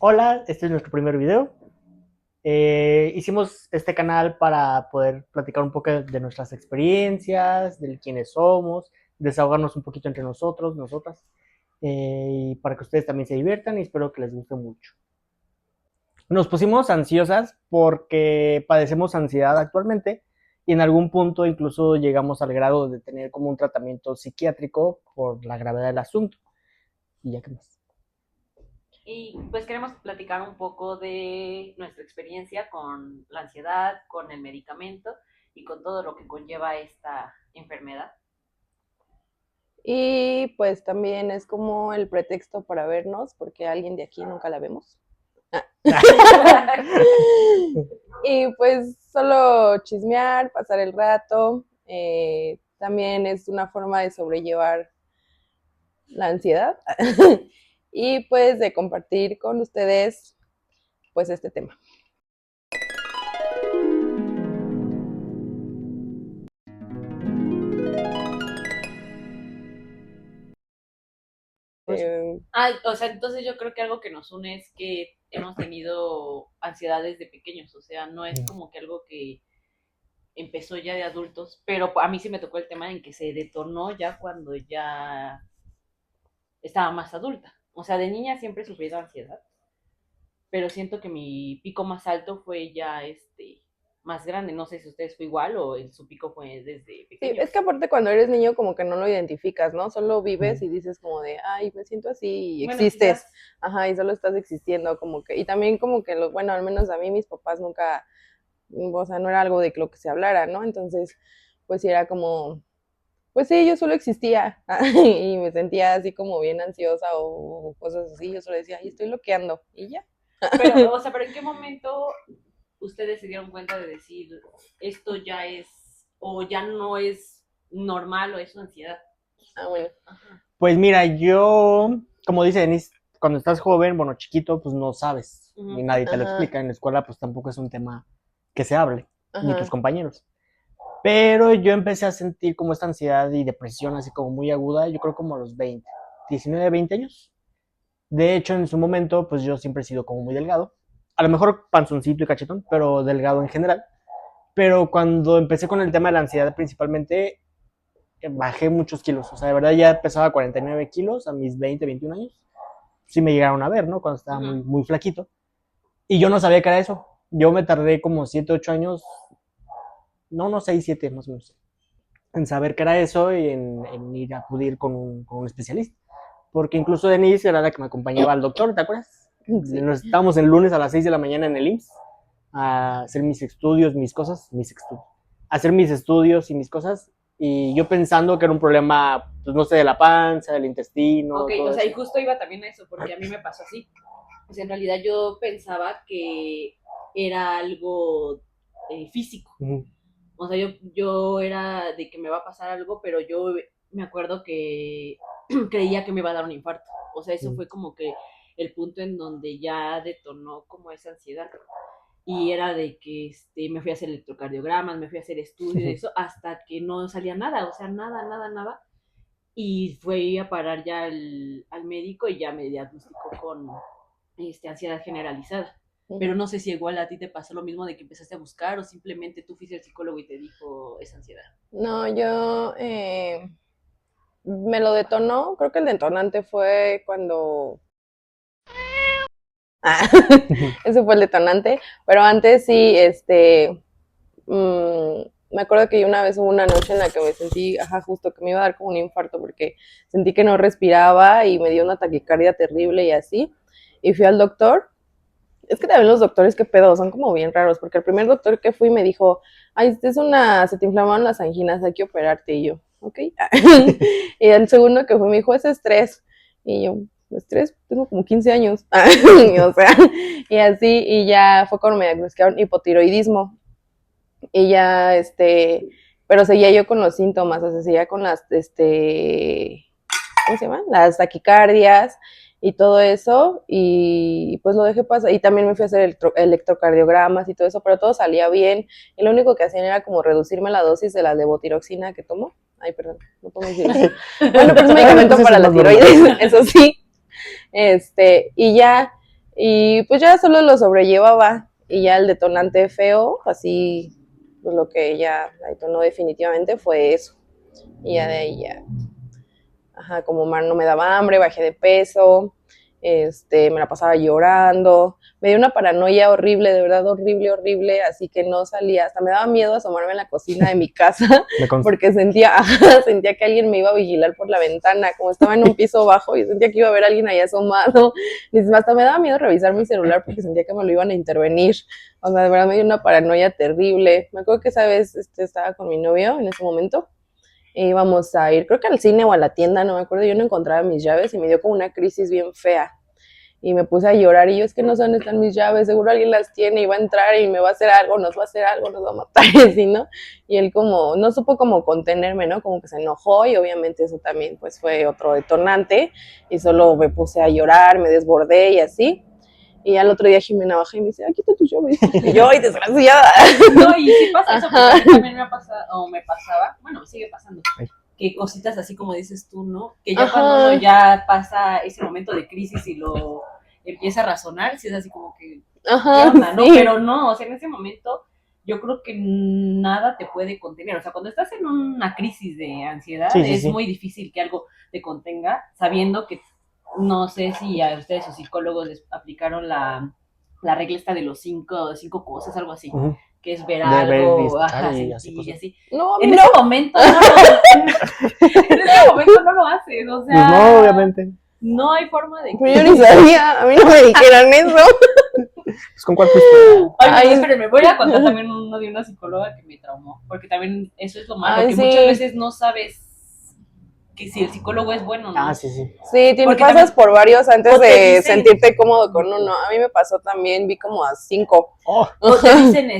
Hola, este es nuestro primer video. Hicimos este canal para poder platicar un poco de nuestras experiencias, de quiénes somos, desahogarnos un poquito entre nosotros, nosotras, y para que ustedes también se diviertan y espero que les guste mucho. Nos pusimos ansiosas porque padecemos ansiedad actualmente y en algún punto incluso llegamos al grado de tener como un tratamiento psiquiátrico por la gravedad del asunto. Y ya que más. Y pues queremos platicar un poco de nuestra experiencia con la ansiedad, con el medicamento y con todo lo que conlleva esta enfermedad. Y pues también es como el pretexto para vernos, porque alguien de aquí nunca la vemos. Y pues solo chismear, pasar el rato, también es una forma de sobrellevar la ansiedad y pues de compartir con ustedes pues este tema. Eh, O sea, entonces yo creo que algo que nos une es que hemos tenido ansiedad desde pequeños, o sea, no es como que algo que empezó ya de adultos, pero a mí sí me tocó el tema en que se detonó ya cuando ya estaba más adulta. O sea, de niña siempre he sufrido ansiedad, pero siento que mi pico más alto fue ya más grande. No sé si ustedes fue igual o su pico fue desde sí, pequeños. es que aparte cuando eres niño como que no lo identificas, ¿no? Solo vives y dices como de, ay, me siento así y Bueno, existes, quizás. ajá, y solo estás existiendo, como que, y también como que, bueno, al menos a mí mis papás nunca, o sea, no era algo de lo que se hablara, ¿no? Entonces, pues sí era como, pues sí, yo solo existía y me sentía así como bien ansiosa o cosas así, yo solo decía, ay, estoy loqueando y ya. Pero, o sea, ¿pero en qué momento ustedes se dieron cuenta de decir esto ya es, o ya no es normal o es una ansiedad? Ah, bueno. Ajá. Pues mira, yo, como dice Denise, cuando estás joven, bueno, chiquito, pues no sabes, ni Uh-huh. nadie te lo Ajá, explica. En la escuela, pues tampoco es un tema que se hable, ni tus ajá. compañeros. Pero yo empecé a sentir como esta ansiedad y depresión así como muy aguda, yo creo como a los 20, 19, 20 años. De hecho, en su momento, pues yo siempre he sido como muy delgado. A lo mejor panzoncito y cachetón, pero delgado en general. Pero cuando empecé con el tema de la ansiedad principalmente, bajé muchos kilos. O sea, de verdad ya pesaba 49 kilos a mis 20, 21 años. Sí me llegaron a ver, ¿no? Cuando estaba Uh-huh. muy flaquito. Y yo no sabía que era eso. Yo me tardé como 7, 8 años, no 6, 7 más o menos, en saber que era eso y en ir a acudir con un especialista. Porque incluso Denise era la que me acompañaba al doctor, ¿te acuerdas? Sí. Nos estábamos el lunes a las 6 de la mañana en el IMSS a hacer mis estudios, hacer mis estudios y mis cosas. Y yo pensando que era un problema, pues no sé, de la panza, del Ok, intestino, o todo sea, eso. y justo iba también a eso, porque a mí me pasó así. O sea, en realidad yo pensaba que era algo físico. Uh-huh. O sea, yo era de que me va a pasar algo, pero yo me acuerdo que creía que me iba a dar un infarto. O sea, eso Uh-huh. fue como que el punto en donde ya detonó como esa ansiedad. Y era de que me fui a hacer electrocardiogramas, me fui a hacer estudios de eso, hasta que no salía nada, o sea, nada, nada, nada. Y fui a parar ya al médico y ya me diagnosticó con ansiedad generalizada. Pero no sé si igual a ti te pasó lo mismo de que empezaste a buscar o simplemente tú fuiste al psicólogo y te dijo esa ansiedad. No, yo me lo detonó, creo que el detonante fue cuando... Ah, ese fue el detonante, pero antes sí, me acuerdo que una vez hubo una noche en la que me sentí, ajá, justo que me iba a dar como un infarto porque sentí que no respiraba y me dio una taquicardia terrible y así, y fui al doctor. Es que también los doctores, qué pedo, son como bien raros, porque el primer doctor que fui me dijo, ay, se te inflamaron las anginas, hay que operarte, y yo, ok. Y el segundo que fue me dijo, es estrés, y yo, estrés, tengo como 15 años, y, o sea, y así, y ya fue cuando me diagnosticaron hipotiroidismo, y ya, pero seguía yo con los síntomas, o sea, seguía con las, ¿cómo se llama? Las taquicardias y todo eso, y pues lo dejé pasar, y también me fui a hacer electrocardiogramas y todo eso, pero todo salía bien, y lo único que hacían era como reducirme la dosis de la levotiroxina que tomo. Ay, perdón, no podemos decir eso. Bueno, pero es un medicamento Pues eso para es la más normal. tiroides, eso sí. Y ya, Y pues ya solo lo sobrellevaba. Y ya el detonante feo, así, pues lo que ella la detonó definitivamente fue eso. Y ya de ahí ya, ajá, como no me daba hambre, bajé de peso, me la pasaba llorando, me dio una paranoia horrible, de verdad horrible, horrible, así que no salía, hasta me daba miedo asomarme en la cocina de mi casa, porque sentía que alguien me iba a vigilar por la ventana, como estaba en un piso bajo y sentía que iba a haber alguien ahí asomado, y hasta me daba miedo revisar mi celular porque sentía que me lo iban a intervenir, o sea, de verdad me dio una paranoia terrible. Me acuerdo que esa vez estaba con mi novio en ese momento, e íbamos a ir, creo que al cine o a la tienda, no me acuerdo, yo no encontraba mis llaves y me dio como una crisis bien fea. Y me puse a llorar y yo, es que no sé dónde están mis llaves, seguro alguien las tiene y va a entrar y me va a hacer algo, nos va a hacer algo, nos va a matar, y así, ¿no? Y él como, no supo como contenerme, ¿no? Como que se enojó y obviamente eso también pues fue otro detonante y solo me puse a llorar, me desbordé y así. Y al otro día Jimena baja y me dice, aquí está tu llave. Y yo, ¡ay, desgraciada! No, y sí pasa eso, porque a mí también me ha pasado, o me pasaba, bueno, me sigue pasando, que cositas así como dices tú, ¿no? Que ya cuando uno ya pasa ese momento de crisis y lo empieza a razonar, sí es así como que, ¿qué onda, no? Sí. Pero no, o sea, en ese momento yo creo que nada te puede contener, o sea, cuando estás en una crisis de ansiedad, es muy difícil que algo te contenga, sabiendo que, no sé si a ustedes sus psicólogos les aplicaron la regla esta de los cinco cosas, algo así, que es ver algo, sentir y así. No, en ese momento en ese momento no lo haces, o sea, pues no, obviamente. No hay forma de que... Yo ni sabía, a mí no me dijeran eso. Pues con cuál fuiste. Ay, espérenme, voy a contar también uno de una psicóloga que me traumó, porque también eso es lo malo, que muchas veces no sabes que si el psicólogo es bueno, ¿no? Sí. Sí, pasas por varios antes de sentirte cómodo con uno. A mí me pasó también, vi como a 5. O te dicen,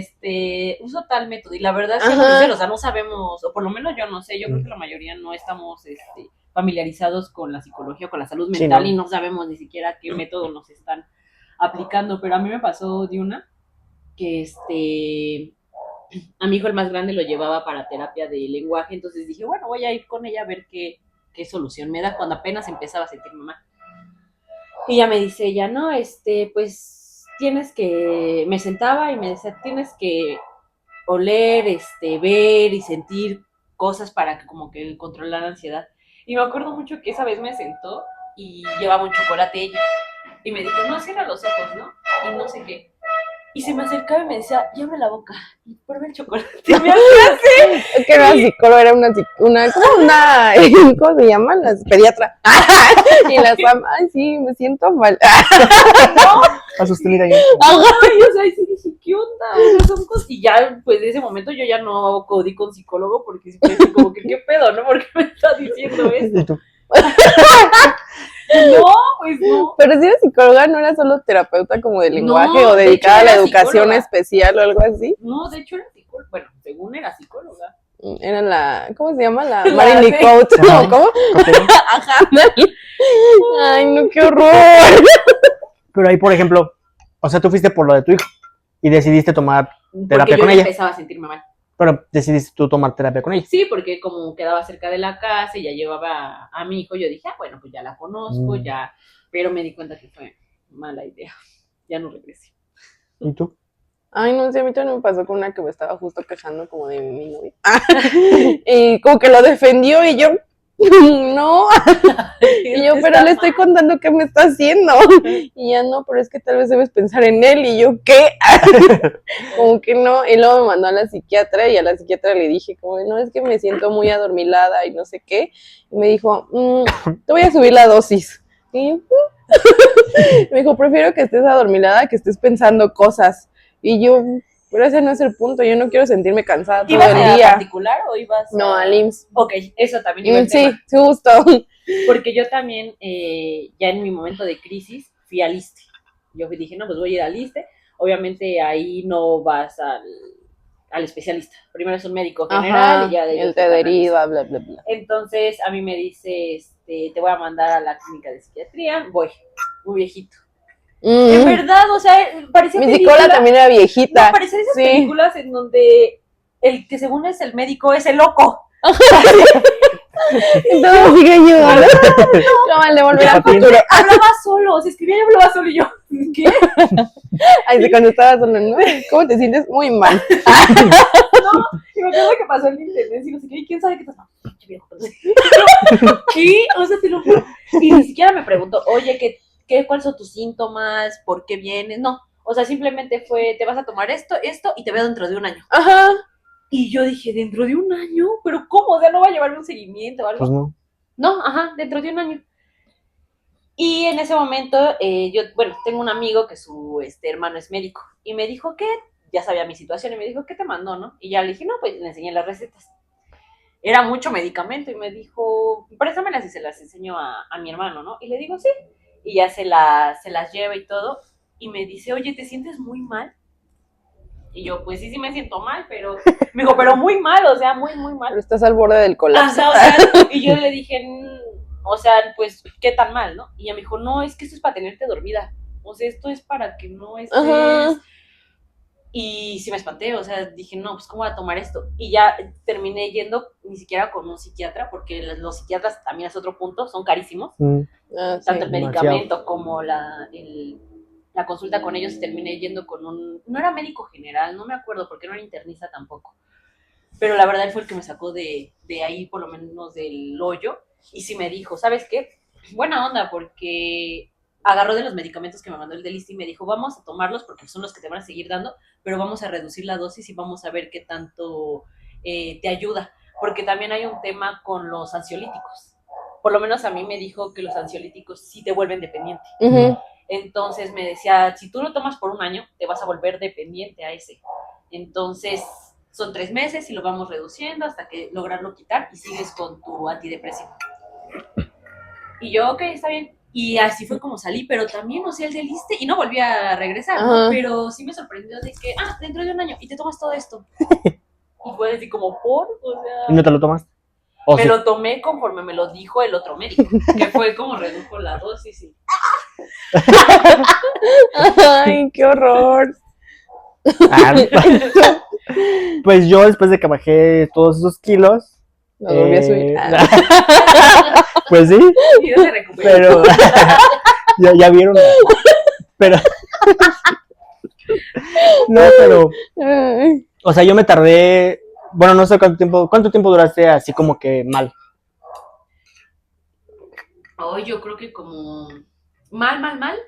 uso tal método, y la verdad es que o sea, no sabemos, o por lo menos yo no sé, yo creo que la mayoría no estamos familiarizados con la psicología, con la salud mental, y no sabemos ni siquiera qué método nos están aplicando, pero a mí me pasó de una que a mi hijo el más grande lo llevaba para terapia de lenguaje, entonces dije, bueno, voy a ir con ella a ver qué solución me da cuando apenas empezaba a sentirme mal. Y ya me dice ella, no, pues tienes que, me sentaba y me decía, tienes que oler, ver y sentir cosas para que como que controlar la ansiedad. Y me acuerdo mucho que esa vez me sentó y llevaba un chocolate ella. Y me dijo, no, cierra los ojos, ¿no? Y no sé qué. Y se me acercaba y me decía, y abre la boca y prueba el chocolate. Y me hacía así. Es que era psicóloga, era una ¿cómo se llama? Las pediatra. Y las mamás, ay, sí, me siento mal. No. A sostener ahí. Ay, o sea, y sí dije, ¿qué onda? O sea, son cosas. Y ya, pues, de ese momento yo ya no acudí con psicólogo porque siempre como que, ¿qué pedo, no? ¿Por qué me estás diciendo esto? ¿Y tú? No, pues no. Pero si era psicóloga, ¿no era solo terapeuta como de lenguaje o dedicada a la educación especial o algo así? No, de hecho era psicóloga. Bueno, según era psicóloga. Era la, ¿cómo se llama? La Marilyn Coach, ¿no? ¿Cómo? Ajá. Ay, no, qué horror. Pero ahí, por ejemplo, o sea, tú fuiste por lo de tu hijo y decidiste tomar terapia con ella. Porque yo empezaba a sentirme mal. Pero decidiste tú tomar terapia con ella. Sí, porque como quedaba cerca de la casa y ya llevaba a mi hijo, yo dije, bueno, pues ya la conozco, ya. Pero me di cuenta que fue mala idea. Ya no regresé. ¿Y tú? Ay, no sé, a mí también me pasó con una que me estaba justo quejando como de mi novia. Y como que lo defendió y yo, no. Y yo, pero le estoy contando qué me está haciendo. Y ya no, pero es que tal vez debes pensar en él. Y yo, ¿qué? Como que no. Y luego me mandó a la psiquiatra y a la psiquiatra le dije como, no, es que me siento muy adormilada y no sé qué. Y me dijo, te voy a subir la dosis. Y yo, me dijo, prefiero que estés adormilada que estés pensando cosas. Y yo, pero ese no es el punto, yo no quiero sentirme cansada todo el día. ¿Ibas a particular o ibas No, al IMSS. Ok, eso también iba el tema. Sí, justo. Porque yo también, ya en mi momento de crisis, fui al ISSSTE. Yo dije, no, pues voy a ir al ISSSTE. Obviamente ahí no vas al especialista. Primero es un médico general. Y ya de el te deriva, bla, bla, bla. Entonces a mí me dice, te voy a mandar a la clínica de psiquiatría. Voy, muy viejito. En verdad, o sea, parecía mi psicóloga también era viejita. No, parecía esas películas en donde el que según es el médico es el loco. Entonces sigue ayudando. No, le volví a futuro. Hablaba solo, se escribía y hablaba solo y yo, ¿qué? Ay, sí, cuando estabas hablando, ¿cómo te sientes? Muy mal. Y me acuerdo que pasó en internet y no sé qué, y quién sabe qué pasó. Pinche viejo. ¿Qué? O sea, te lo juro. Y ni siquiera me preguntó, oye, ¿cuáles son tus síntomas? ¿Por qué vienes? No. O sea, simplemente fue, te vas a tomar esto y te veo dentro de un año. Ajá. Y yo dije, ¿dentro de un año? ¿Pero cómo? O sea, ¿no va a llevarme un seguimiento o algo? Pues no. No, ajá, dentro de un año. Y en ese momento, tengo un amigo que su hermano es médico. Y me dijo que ya sabía mi situación y me dijo, ¿qué te mandó, no? Y ya le dije, no, pues le enseñé las recetas. Era mucho medicamento y me dijo, préstamelas y se las enseño a mi hermano, ¿no? Y le digo, sí. Y ya se las lleva y todo. Y me dice, oye, ¿te sientes muy mal? Y yo, pues sí me siento mal, pero... Me dijo, pero muy mal, o sea, muy, muy mal. Pero estás al borde del colapso. O sea, y yo le dije, o sea, pues, ¿qué tan mal, no? Y ella me dijo, no, es que esto es para tenerte dormida. O sea, esto es para que no estés... Ajá. Y sí me espanté, o sea, dije, no, pues, ¿cómo voy a tomar esto? Y ya terminé yendo ni siquiera con un psiquiatra, porque los psiquiatras también es otro punto, son carísimos. Ah, sí. Tanto el medicamento como la consulta con ellos, terminé yendo con no era médico general, no me acuerdo, porque no era internista tampoco. Pero la verdad él fue el que me sacó de ahí, por lo menos del hoyo, y sí me dijo, ¿sabes qué? Buena onda, porque agarró de los medicamentos que me mandó el del ISSSTE y me dijo, vamos a tomarlos porque son los que te van a seguir dando, pero vamos a reducir la dosis y vamos a ver qué tanto te ayuda, porque también hay un tema con los ansiolíticos. Por lo menos a mí me dijo que los ansiolíticos sí te vuelven dependiente. Uh-huh. Entonces me decía, si tú lo tomas por un año, te vas a volver dependiente a ese. Entonces son 3 meses y lo vamos reduciendo hasta que lograrlo quitar y sigues con tu antidepresivo. Y yo, ok, está bien. Y así fue como salí, pero también, o sea, el del ISSSTE, y no volví a regresar, ¿no? Pero sí me sorprendió de que, dentro de un año, y te tomas todo esto. Y fue así como, o sea... ¿Y no te lo tomaste? Me lo tomé conforme me lo dijo el otro médico, que fue como redujo la dosis y... Ay, qué horror. Pues yo, después de que bajé todos esos kilos... No volví a subir. Pues sí, Y yo se recuperó. Pero... ya vieron. Pero... No, pero... O sea, yo me tardé... Bueno, no sé cuánto tiempo duraste así como que mal. Yo creo que como... Mal.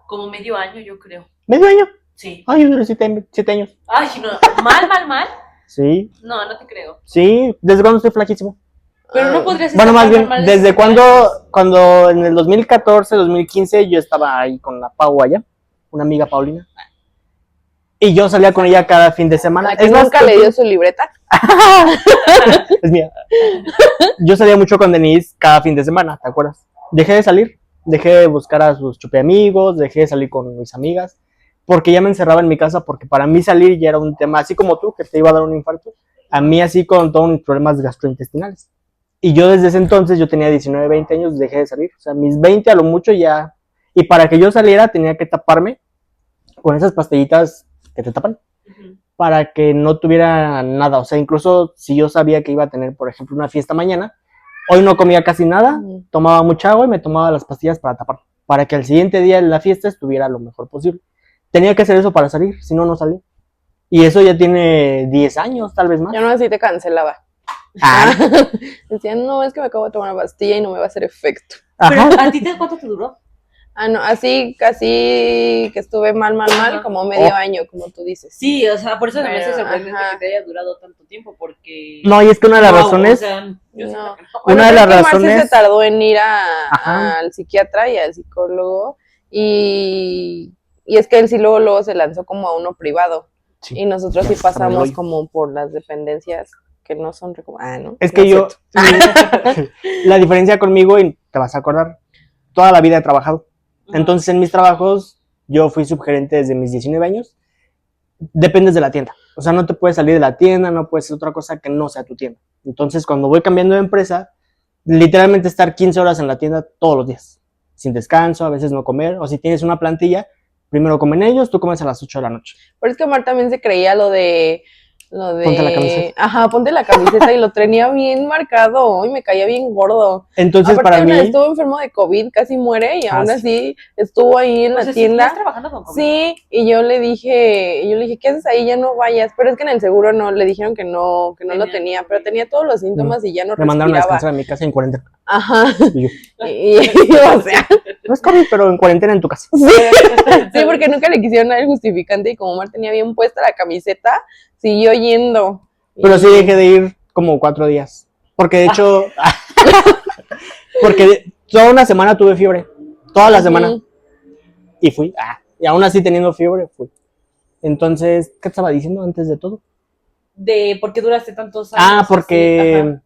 Como medio año, yo creo. ¿Medio año? Sí. Ay, yo duré 7 años. Ay, no. Mal. Sí. No te creo. Sí, ¿desde cuándo estoy flaquísimo? Pero no podrías estar bueno, más bien, mal ¿desde cuando en el 2014, 2015 yo estaba ahí con la Pau allá, una amiga Paulina, y yo salía con ella cada fin de semana? ¿A que nunca le dio su libreta? Es mía. Yo salía mucho con Denise cada fin de semana, ¿te acuerdas? Dejé de salir, dejé de buscar a sus chupe amigos, dejé de salir con mis amigas, porque ya me encerraba en mi casa, porque para mí salir ya era un tema, así como tú, que te iba a dar un infarto, a mí así con todos mis problemas gastrointestinales. Y yo desde ese entonces, yo tenía 19, 20 años, dejé de salir. O sea, mis 20 a lo mucho ya... Y para que yo saliera tenía que taparme con esas pastillitas que te tapan, para que no tuviera nada. O sea, incluso si yo sabía que iba a tener, por ejemplo, una fiesta mañana, hoy no comía casi nada, tomaba mucha agua y me tomaba las pastillas para tapar, para que al siguiente día en la fiesta estuviera lo mejor posible. Tenía que hacer eso para salir, si no, no salí. Y eso ya tiene 10 años, tal vez más. Yo no, así te cancelaba. Decían, no, es que me acabo de tomar una pastilla y no me va a hacer efecto. Pero, ¿a ti cuánto te duró? No, así casi que estuve mal, como medio año, como tú dices. Sí, o sea, por eso me hace sorprendente que te haya durado tanto tiempo, porque... No, y es que una de las razones... O sea, no. Una de las razones... Marce se tardó en ir al psiquiatra y al psicólogo, y es que él sí luego se lanzó como a uno privado. Sí. Y nosotros sí pasamos como por las dependencias que no son ¿no? Es que yo, la diferencia conmigo, y te vas a acordar, toda la vida he trabajado. Entonces en mis trabajos, yo fui subgerente desde mis 19 años, dependes de la tienda. O sea, no te puedes salir de la tienda, no puedes hacer otra cosa que no sea tu tienda. Entonces cuando voy cambiando de empresa, literalmente estar 15 horas en la tienda todos los días, sin descanso, a veces no comer, o si tienes una plantilla, primero comen ellos, tú comes a las 8 de la noche. Pero es que Omar también se creía lo de Lo de... Ponte la camiseta. Ajá, ponte la camiseta y lo tenía bien marcado y me caía bien gordo. Entonces, Aparte, para una mí... vez estuvo enfermo de COVID, casi muere y aún sí. así estuvo ahí en O la sea, tienda. ¿sigues trabajando con COVID? Sí, y yo le dije, ¿qué haces ahí? Ya no vayas. Pero es que en el seguro no, le dijeron que no lo tenía, pero tenía todos los síntomas y ya no Me mandaron a respiraba. descansar a mi casa en cuarentena. Ajá. Y yo, O sea, no es COVID, pero en cuarentena en tu casa. sí, porque nunca le quisieron dar el justificante y como Omar tenía bien puesta la camiseta, siguió yendo. Pero sí dejé de ir como 4 días. Porque de hecho, porque toda una semana tuve fiebre. Toda la semana. Y fui. Y aún así teniendo fiebre, fui. Entonces, ¿qué estaba diciendo antes de todo? De por qué duraste tantos años. Porque... así,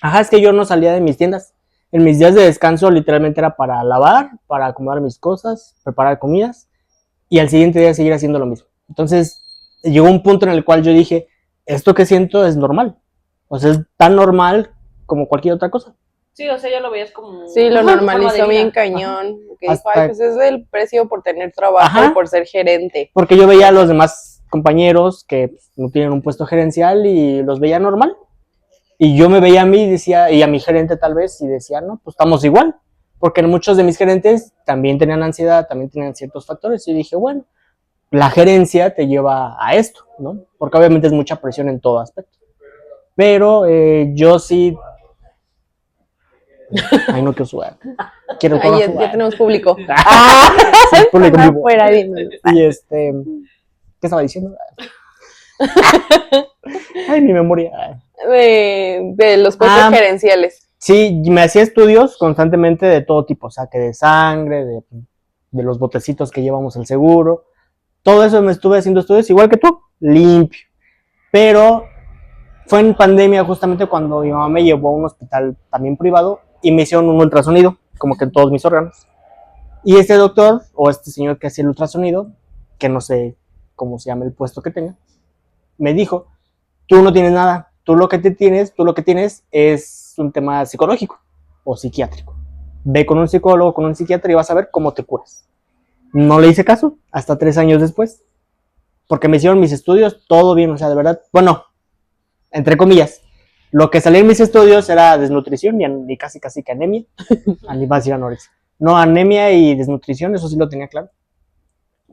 Ajá, es que yo no salía de mis tiendas. En mis días de descanso literalmente era para lavar, para acomodar mis cosas, preparar comidas y al siguiente día seguir haciendo lo mismo. Entonces llegó un punto en el cual yo dije, esto que siento es normal. O sea, es tan normal como cualquier otra cosa. Sí, o sea, ya lo veías como... Sí, lo forma de normalizó vida. bien cañón. Que dijo, Hasta- pues es el precio por tener trabajo Ajá. y por ser gerente. Porque yo veía a los demás compañeros que no tienen un puesto gerencial y los veía normal. Y yo me veía a mí y decía, y a mi gerente tal vez, y decía, no, pues estamos igual. Porque muchos de mis gerentes también tenían ansiedad, también tenían ciertos factores. Y dije, bueno, la gerencia te lleva a esto, ¿no? Porque obviamente es mucha presión en todo aspecto. Pero yo sí... Ay, no quiero sudar. Quiero Ahí sudar. ya tenemos público. Sí, público en vivo. Afuera viéndolo. Y ¿qué estaba diciendo? Ay, mi memoria. De los puestos gerenciales. Sí, me hacía estudios constantemente de todo tipo, saque de sangre, de los botecitos que llevamos al seguro. Todo eso me estuve haciendo estudios, igual que tú, limpio. Pero fue en pandemia justamente cuando mi mamá me llevó a un hospital también privado y me hicieron un ultrasonido, como que en todos mis órganos. Y este doctor, o este señor que hacía el ultrasonido, que no sé cómo se llama el puesto que tenga, me dijo, tú no tienes nada, tú lo que tienes es un tema psicológico o psiquiátrico. Ve con un psicólogo, con un psiquiatra y vas a ver cómo te curas. No le hice caso hasta 3 años después, porque me hicieron mis estudios, todo bien, o sea, de verdad, bueno, entre comillas, lo que salía en mis estudios era desnutrición y casi que anemia, ni más ir anorexia. No, anemia y desnutrición, eso sí lo tenía claro.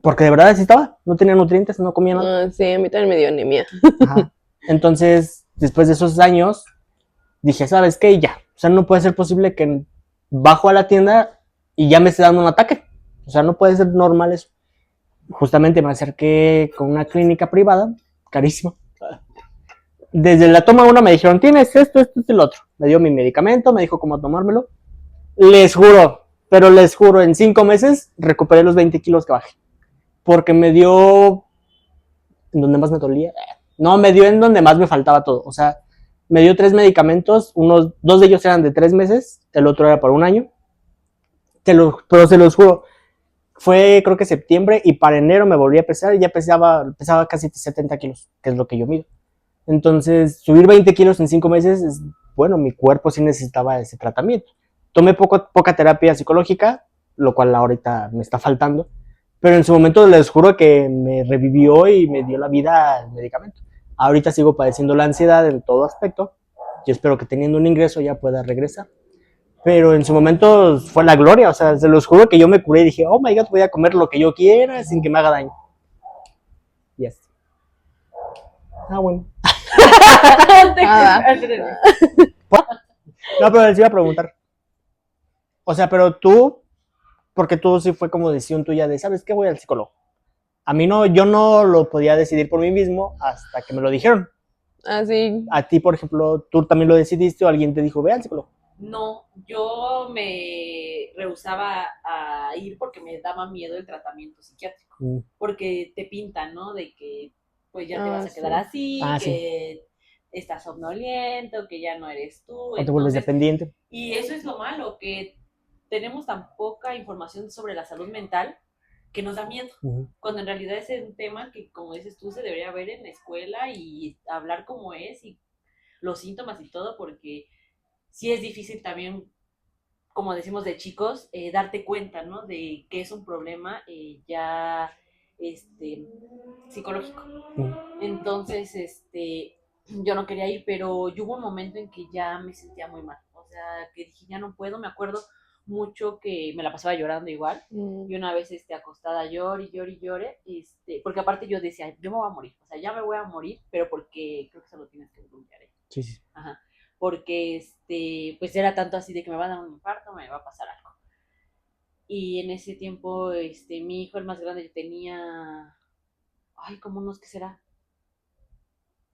Porque de verdad necesitaba, no tenía nutrientes, no comía nada. Sí, a mí también me dio anemia. Ajá. Entonces, después de esos años, dije, ¿sabes qué? Ya, o sea, no puede ser posible que bajo a la tienda y ya me esté dando un ataque. O sea, no puede ser normal eso. Justamente me acerqué con una clínica privada, carísima. Desde la toma 1 me dijeron, tienes esto y lo otro. Me dio mi medicamento, me dijo cómo tomármelo. Les juro, en 5 meses recuperé los 20 kilos que bajé. Porque me dio en donde más me dolía. No, me dio en donde más me faltaba todo. O sea, me dio 3 medicamentos, 2 de ellos eran de 3 meses, el otro era por 1 año. Pero se los juro, fue creo que septiembre y para enero me volví a pesar y ya pesaba casi 70 kilos, que es lo que yo mido. Entonces, subir 20 kilos en 5 meses, bueno, mi cuerpo sí necesitaba ese tratamiento. Tomé poca terapia psicológica, lo cual ahorita me está faltando, pero en su momento les juro que me revivió y me dio la vida el medicamento. Ahorita sigo padeciendo la ansiedad en todo aspecto. Yo espero que teniendo un ingreso ya pueda regresar. Pero en su momento fue la gloria, o sea, se los juro que yo me curé y dije, oh my god, voy a comer lo que yo quiera sin que me haga daño. Yes. Bueno. No, pero les iba a preguntar. O sea, pero tú, porque tú sí fue como decisión tuya de, ¿sabes qué? Voy al psicólogo. A mí no, yo no lo podía decidir por mí mismo hasta que me lo dijeron. Sí. A ti, por ejemplo, ¿tú también lo decidiste o alguien te dijo, ve al psicólogo? No, yo me rehusaba a ir porque me daba miedo el tratamiento psiquiátrico. Porque te pintan, ¿no? De que pues ya te vas a quedar así, que estás somnoliento, que ya no eres tú. O te vuelves dependiente. Y eso es lo malo, que tenemos tan poca información sobre la salud mental que nos da miedo, cuando en realidad es un tema que, como dices tú, se debería ver en la escuela y hablar como es y los síntomas y todo, porque sí es difícil también, como decimos de chicos, darte cuenta, ¿no? De que es un problema ya psicológico. Mm. Entonces, yo no quería ir, pero yo hubo un momento en que ya me sentía muy mal. O sea, que dije, ya no puedo. Me acuerdo mucho que me la pasaba llorando igual. Y una vez acostada llore, porque aparte yo decía, yo me voy a morir, o sea, ya me voy a morir, pero porque creo que eso lo tienes que bloquear, ¿eh? Sí, sí. Ajá. Porque pues era tanto así de que me va a dar un infarto, me va a pasar algo. Y en ese tiempo, mi hijo, el más grande, tenía, ay, como unos, ¿qué será?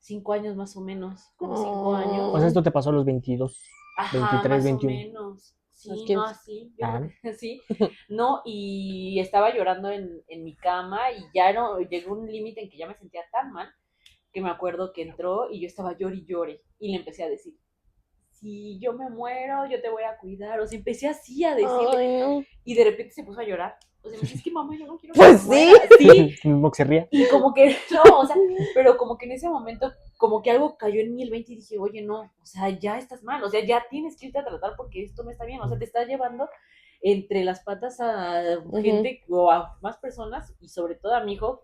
5 años más o menos, como 5 años. O sea, esto te pasó a los 22, Ajá, 23, más 21. o menos. Los Sí, no 15. así, yo Ah, creo que sí. No, y estaba llorando en mi cama y ya no, llegó un límite en que ya me sentía tan mal que me acuerdo que entró y yo estaba llore y llore y le empecé a decir, si yo me muero, yo te voy a cuidar. O sea, empecé así a decirle Ay, no. y de repente se puso a llorar. O sea, me dice, es que mamá, yo no quiero que Pues me sí. muera. Sí, mismo que se ría. y como que, no, o sea, pero como que en ese momento, como que algo cayó en mí el 20 y dije, oye, no, o sea, ya estás mal, o sea, ya tienes que irte a tratar porque esto no está bien, o sea, te estás llevando entre las patas a gente o a más personas y sobre todo a mi hijo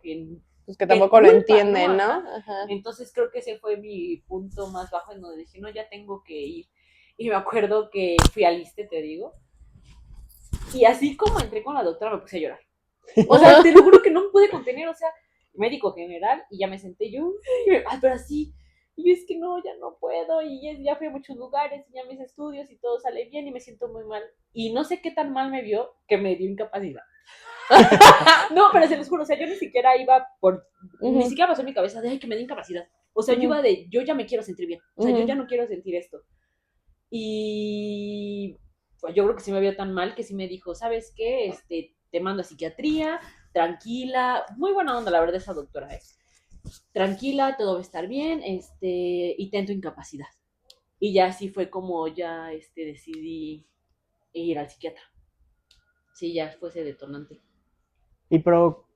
Pues que que tampoco lo culpa, entienden, ¿no? Ajá. Ajá. Entonces creo que ese fue mi punto más bajo en donde dije, no, ya tengo que ir. Y me acuerdo que fui al ISSSTE, te digo, y así como entré con la doctora me puse a llorar. O sea, te lo juro que no me pude contener, o sea, médico general, y ya me senté yo, pero así, y yo es que no, ya no puedo, y ya fui a muchos lugares, y ya mis estudios, y todo sale bien, y me siento muy mal. Y no sé qué tan mal me vio, que me dio incapacidad. No, pero se los juro, o sea, yo ni siquiera iba ni siquiera pasó en mi cabeza de, ay, que me dé incapacidad. O sea, yo iba de, yo ya me quiero sentir bien, o sea, yo ya no quiero sentir esto. Y pues yo creo que sí me vio tan mal que sí me dijo, ¿sabes qué? Te mando a psiquiatría, tranquila, muy buena onda la verdad esa doctora, tranquila, todo va a estar bien, y ten tu incapacidad. Y ya así fue como ya decidí ir al psiquiatra. Sí, ya fue ese detonante. Y pero,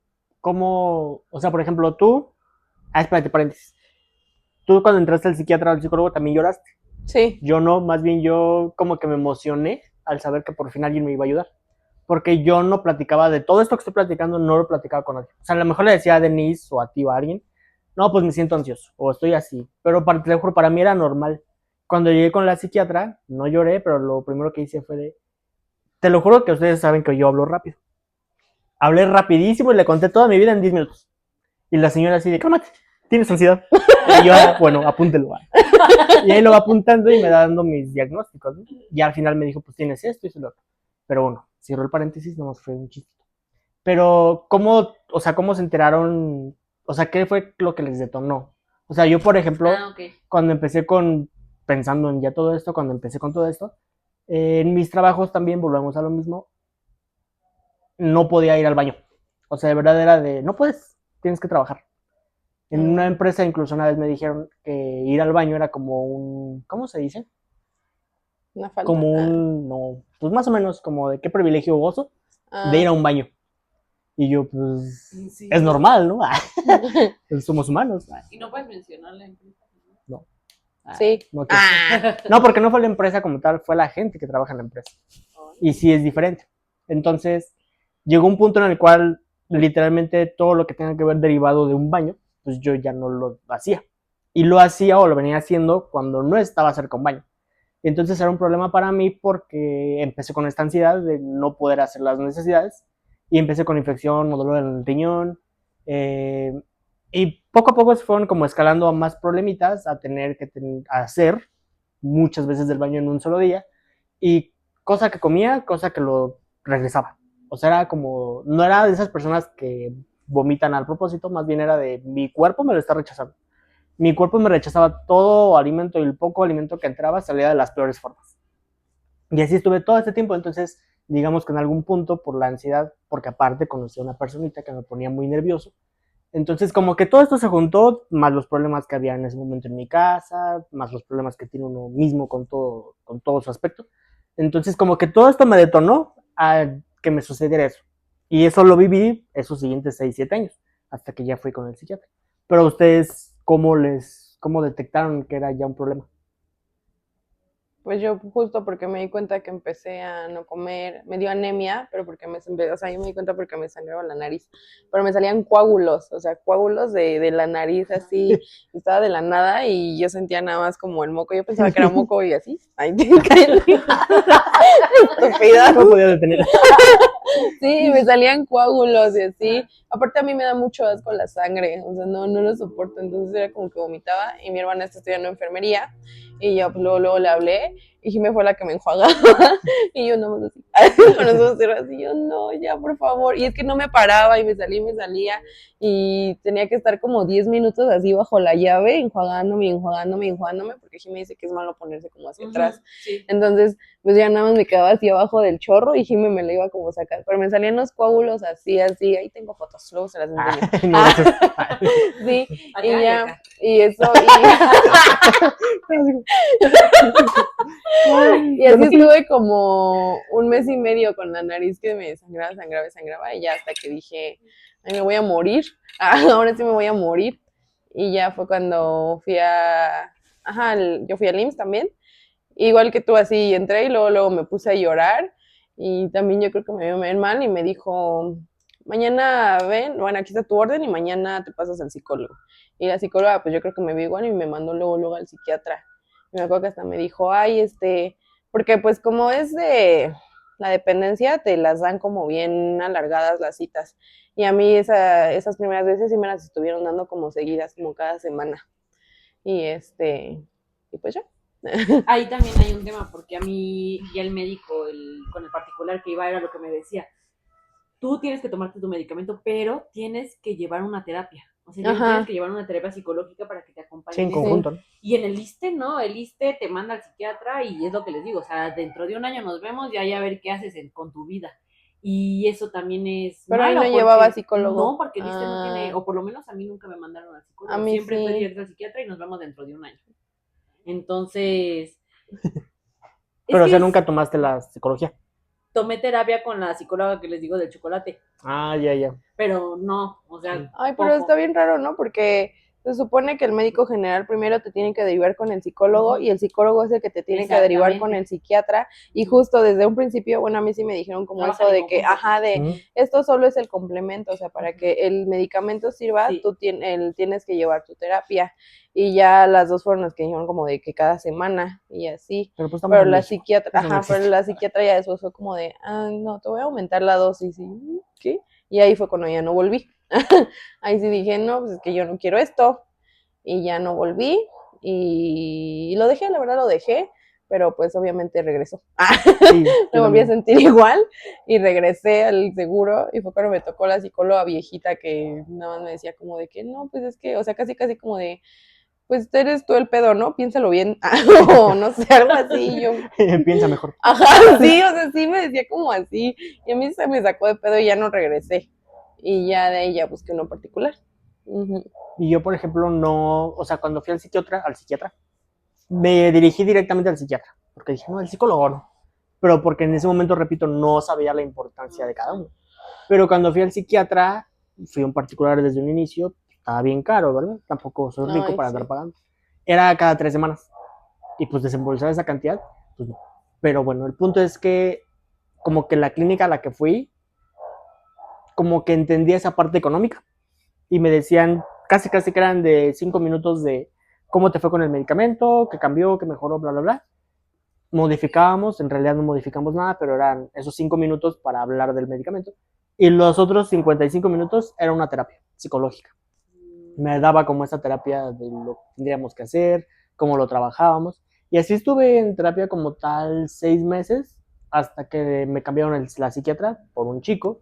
¿cómo? O sea, por ejemplo, tú. Ah, espérate, paréntesis. Tú cuando entraste al psiquiatra o al psicólogo también lloraste. Sí. Yo no, más bien yo como que me emocioné al saber que por fin alguien me iba a ayudar. Porque yo no platicaba de todo esto que estoy platicando, no lo platicaba con nadie. O sea, a lo mejor le decía a Denise o a ti o a alguien, no, pues me siento ansioso o estoy así. Pero te juro, para mí era normal. Cuando llegué con la psiquiatra, no lloré, pero lo primero que hice fue de, te lo juro que ustedes saben que yo hablo rápido. Hablé rapidísimo y le conté toda mi vida en 10 minutos. Y la señora así de, cálmate, tienes ansiedad. Y yo, bueno, apúntelo. Y ahí lo va apuntando y me da dando mis diagnósticos, ¿no? Y al final me dijo, pues tienes esto y eso lo otro. Pero bueno, cierro el paréntesis, nomás fue un chiste. Pero, ¿cómo, o sea, cómo se enteraron? O sea, ¿qué fue lo que les detonó? O sea, yo, por ejemplo, Okay. cuando empecé pensando en ya todo esto, cuando empecé con todo esto, en mis trabajos también volvemos a lo mismo, no podía ir al baño. O sea, de verdad era de, no puedes, tienes que trabajar. En una empresa incluso una vez me dijeron que ir al baño era como un, ¿cómo se dice? Una falta. Como un, no, pues más o menos como de qué privilegio gozo de ir a un baño. Y yo, pues, sí, es normal, ¿no? Somos humanos. Y no puedes mencionar la empresa. No. Sí. No, no, porque no fue la empresa como tal, fue la gente que trabaja en la empresa. Y sí es diferente. Entonces, llegó un punto en el cual literalmente todo lo que tenga que ver derivado de un baño, pues yo ya no lo hacía. Y lo hacía o lo venía haciendo cuando no estaba cerca de un baño. Entonces era un problema para mí porque empecé con esta ansiedad de no poder hacer las necesidades y empecé con infección o dolor en el riñón. Y poco a poco se fueron como escalando a más problemitas, a tener que hacer muchas veces del baño en un solo día. Y cosa que comía, cosa que lo regresaba. O sea, era como, no era de esas personas que vomitan al propósito, más bien era de mi cuerpo me lo está rechazando. Mi cuerpo me rechazaba todo alimento y el poco alimento que entraba salía de las peores formas. Y así estuve todo este tiempo, entonces digamos que en algún punto por la ansiedad, porque aparte conocí a una personita que me ponía muy nervioso, entonces como que todo esto se juntó, más los problemas que había en ese momento en mi casa, más los problemas que tiene uno mismo con todo su aspecto, entonces como que todo esto me detonó a que me sucediera eso. Y eso lo viví esos siguientes 6, 7 años, hasta que ya fui con el psiquiatra. Pero ustedes, ¿cómo detectaron que era ya un problema? Pues yo justo porque me di cuenta que empecé a no comer, me dio anemia, pero porque o sea, yo me di cuenta porque me sangraba la nariz, pero me salían coágulos, o sea, coágulos de la nariz así, estaba de la nada y yo sentía nada más como el moco, yo pensaba que era moco y así, ay, estúpida. No podía detener. Sí, me salían coágulos y así. Aparte a mí me da mucho asco la sangre, o sea, no lo soporto. Entonces era como que vomitaba y mi hermana está estudiando enfermería y yo pues luego le hablé y Jimé fue la que me enjuagaba y yo no más así, con los ojos cerrados y yo no, ya por favor. Y es que no me paraba y me salía y tenía que estar como 10 minutos así bajo la llave enjuagándome porque Jimé dice que es malo ponerse como hacia atrás. Sí. Entonces pues ya nada más me quedaba así abajo del chorro y Jimé me lo iba como a sacar, pero me salían los coágulos así, ahí tengo fotos, luego se las enseño. No, gracias. Sí, Acá y y ya, acá. y eso, y así estuve como un mes y medio con la nariz que me sangraba, y ya hasta que dije, ay, me voy a morir, ahora sí me voy a morir, y ya fue cuando yo fui al IMSS también, igual que tú, así entré y luego me puse a llorar y también yo creo que me vio bien mal y me dijo, mañana ven, bueno, aquí está tu orden y mañana te pasas al psicólogo. Y la psicóloga, pues yo creo que me vio igual y me mandó luego al psiquiatra. Y me acuerdo que hasta me dijo, ay, porque pues como es de la dependencia, te las dan como bien alargadas las citas. Y a mí esas primeras veces sí me las estuvieron dando como seguidas, como cada semana. Y y pues ya. Ahí también hay un tema, porque a mí ya el médico, con el particular que iba, era lo que me decía. Tú tienes que tomarte tu medicamento, pero tienes que llevar una terapia. O sea, tienes que llevar una terapia psicológica para que te acompañe. Sí, en conjunto, ¿no? Y en el ISSSTE, ¿no? El ISSSTE te manda al psiquiatra y es lo que les digo. O sea, dentro de un año nos vemos y ahí a ver qué haces con tu vida. Y eso también es pero malo. ahí no llevaba psicólogo. No, porque el ISSSTE no tiene, o por lo menos a mí nunca me mandaron al psicólogo. A mí Siempre sí. fue directo al psiquiatra y nos vemos dentro de un año. Entonces... Pero, o sea, nunca tomaste la psicología. Tomé terapia con la psicóloga que les digo del chocolate. Ah, ya. Pero no, o sea. Ay, pero está bien raro, ¿no? Porque se supone que el médico general primero te tiene que derivar con el psicólogo y el psicólogo es el que te tiene que derivar con el psiquiatra y justo desde un principio, bueno, a mí sí me dijeron como eso de que, esto solo es el complemento, o sea, para que el medicamento sirva, tú tienes que llevar tu terapia y ya las dos fueron las que dijeron como de que cada semana y así, pero la psiquiatra, pero la psiquiatra ya después fue como de, no, te voy a aumentar la dosis y, ¿qué? Y ahí fue cuando ya no volví. Ahí sí dije, no, pues es que yo no quiero esto. Y ya no volví. Y lo dejé, la verdad lo dejé. Pero pues obviamente regresó. Sí, me volví a sentir igual. Y regresé al seguro. Y fue cuando me tocó la psicóloga viejita que nada más me decía como de que no, pues es que, o sea, casi como de, pues eres tú el pedo, ¿no? Piénsalo bien. O no sé, algo así. Yo, piensa mejor. Ajá, sí, o sea, sí me decía como así. Y a mí se me sacó de pedo y ya no regresé. Y ya de ahí ya busqué uno particular. Y yo, por ejemplo, no, o sea, cuando fui al psiquiatra, me dirigí directamente al psiquiatra, porque dije, no, el psicólogo no. Pero porque en ese momento, repito, no sabía la importancia de cada uno. Pero cuando fui al psiquiatra, fui un particular desde un inicio, estaba bien caro, ¿verdad? Tampoco soy rico para andar pagando. Era cada 3 semanas. Y pues desembolsar esa cantidad, pues no. Pero bueno, el punto es que como que la clínica a la que fui, como que entendía esa parte económica y me decían casi que eran de 5 minutos de cómo te fue con el medicamento, qué cambió, qué mejoró, bla, bla, bla. Modificábamos, en realidad no modificamos nada, pero eran esos 5 minutos para hablar del medicamento. Y los otros 55 minutos era una terapia psicológica. Me daba como esa terapia de lo que tendríamos que hacer, cómo lo trabajábamos. Y así estuve en terapia como tal 6 meses, hasta que me cambiaron la psiquiatra por un chico.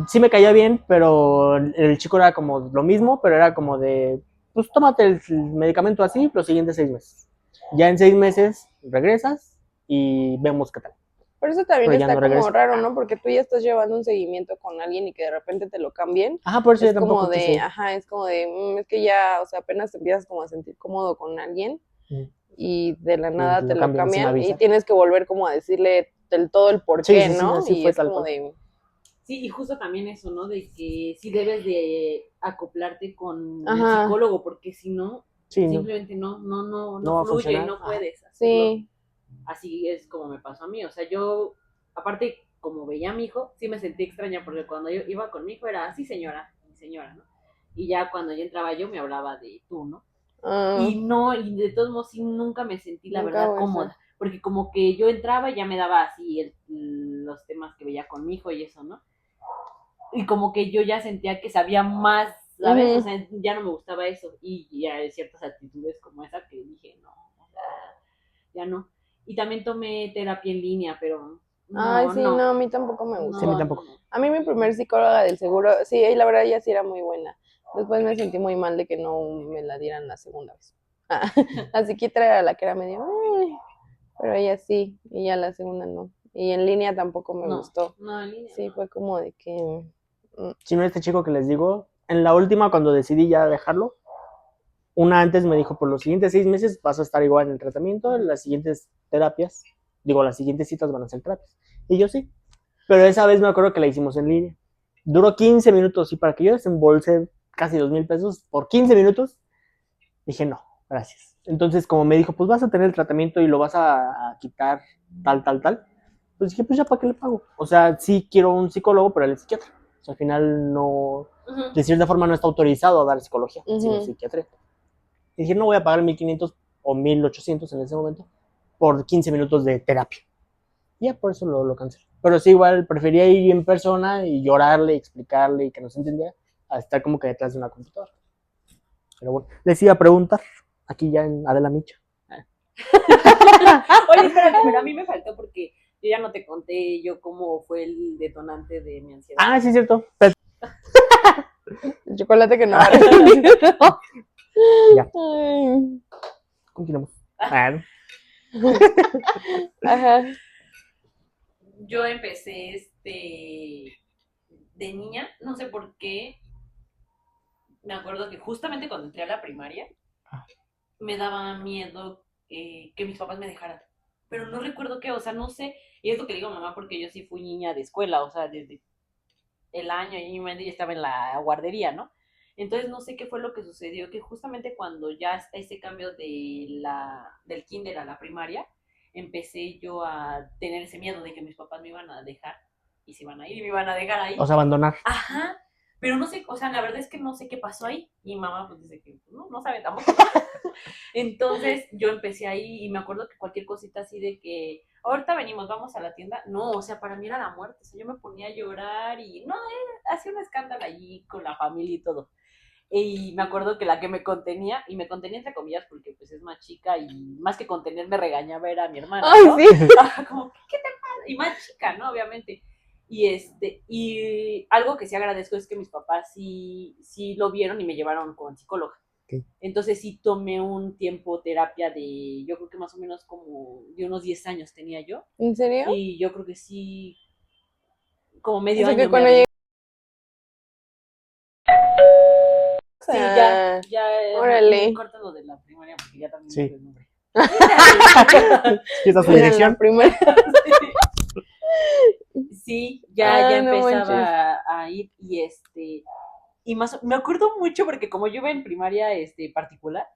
Sí me caía bien, pero el chico era como lo mismo, pero era como de, pues tómate el medicamento así los siguientes 6 meses. Ya en 6 meses regresas y vemos qué tal. Pero eso también está como raro, ¿no? Porque tú ya estás llevando un seguimiento con alguien y que de repente te lo cambien. Ajá, por eso es ya tampoco como de, es como de, es que ya, o sea, apenas te empiezas como a sentir cómodo con alguien y de la nada te lo cambian y tienes que volver como a decirle todo el porqué, ¿no? Sí, y fue es como de... Sí, y justo también eso, ¿no? De que sí debes de acoplarte con el psicólogo, porque si no, simplemente no fluye, no puedes hacerlo. Sí, así es como me pasó a mí. O sea, yo, aparte, como veía a mi hijo, sí me sentí extraña, porque cuando yo iba con mi hijo era así, señora, mi señora, ¿no? Y ya cuando yo entraba yo me hablaba de tú, ¿no? Ah, Y no, y de todos modos sí nunca me sentí, la nunca verdad, voy a ser. cómoda, porque como que yo entraba y ya me daba así los temas que veía con mi hijo y eso, ¿no? Y como que yo ya sentía que sabía más, ¿sabes? O Ujú. sea, ya no me gustaba eso. Y ya hay ciertas actitudes como esa que dije, no, o sea, ya no. Y también tomé terapia en línea, pero Ay, no, sí, no, no, a mí tampoco me Sí, a mí gustó. no, no, tampoco. no. A mí mi primer psicóloga del seguro, sí, la verdad ella sí era muy buena. Después me sentí muy mal de que no me la dieran la segunda vez. Ah, la psiquiatra era la que era medio, pero ella sí, y ya la segunda no. Y en línea tampoco me No, gustó. no, en línea Sí, no. fue como de que, Si no, este chico que les digo, en la última, cuando decidí ya dejarlo, una antes me dijo, por los siguientes 6 meses vas a estar igual en el tratamiento, las siguientes terapias, digo, las siguientes citas van a ser terapias. Y yo sí, pero esa vez me acuerdo que la hicimos en línea. Duró 15 minutos y para que yo desembolse casi 2,000 pesos por 15 minutos, dije no, gracias. Entonces, como me dijo, pues vas a tener el tratamiento y lo vas a quitar tal, tal, tal, pues dije, pues ya para qué le pago. O sea, sí quiero un psicólogo, pero él es psiquiatra. O sea, al final no, de cierta forma no está autorizado a dar psicología, sino ujú. psiquiatría. Y dije, no voy a pagar 1,500 o 1,800 en ese momento por 15 minutos de terapia. Y ya por eso lo cancelé. Pero sí, igual prefería ir en persona y llorarle, explicarle y que nos entendiera, a estar como que detrás de una computadora. Pero bueno, les iba a preguntar, aquí ya en Adela Micha. Oye, espérate, pero a mí me faltó porque yo ya no te conté yo cómo fue el detonante de mi ansiedad. Ah, sí, es cierto. El chocolate que no Ah, agarré. ya, Ay. continuamos. Ah, Ajá. Yo empecé de niña, no sé por qué, me acuerdo que justamente cuando entré a la primaria, me daba miedo que mis papás me dejaran. Pero no recuerdo qué, o sea, no sé. Y es lo que digo mamá, porque yo sí fui niña de escuela, o sea, desde el año y ya estaba en la guardería, ¿no? Entonces no sé qué fue lo que sucedió, que justamente cuando ya ese cambio del kinder a la primaria, empecé yo a tener ese miedo de que mis papás me iban a dejar y se iban a ir y me iban a dejar ahí. o sea, abandonar. Ajá, pero no sé, o sea, la verdad es que no sé qué pasó ahí. Y mamá pues dice que pues, no sabe tampoco. Entonces yo empecé ahí y me acuerdo que cualquier cosita así de que ahorita venimos, vamos a la tienda, no, o sea, para mí era la muerte, o sea, yo me ponía a llorar y no, hacía un escándalo allí con la familia y todo. Y me acuerdo que la que me contenía, y me contenía entre comillas porque pues es más chica y más que contener me regañaba era mi hermana, Ay, ¿no? sí. Como, ¿qué te pasa? Y más chica, ¿no? Obviamente. Y algo que sí agradezco es que mis papás sí lo vieron y me llevaron con psicóloga. Okay. Entonces sí tomé un tiempo terapia yo creo que más o menos como de unos 10 años tenía yo. ¿En serio? Y yo creo que sí, como O medio sea que año me cuando llegué, aventé. o Sí, ya, sea, ya, órale. corta lo de la primaria porque ya también Sí. me el nombre. ¿Qué está su Era en la dirección? primera. Sí, ya Ah, no manches. empezaba a ir y más, me acuerdo mucho porque como yo iba en primaria particular,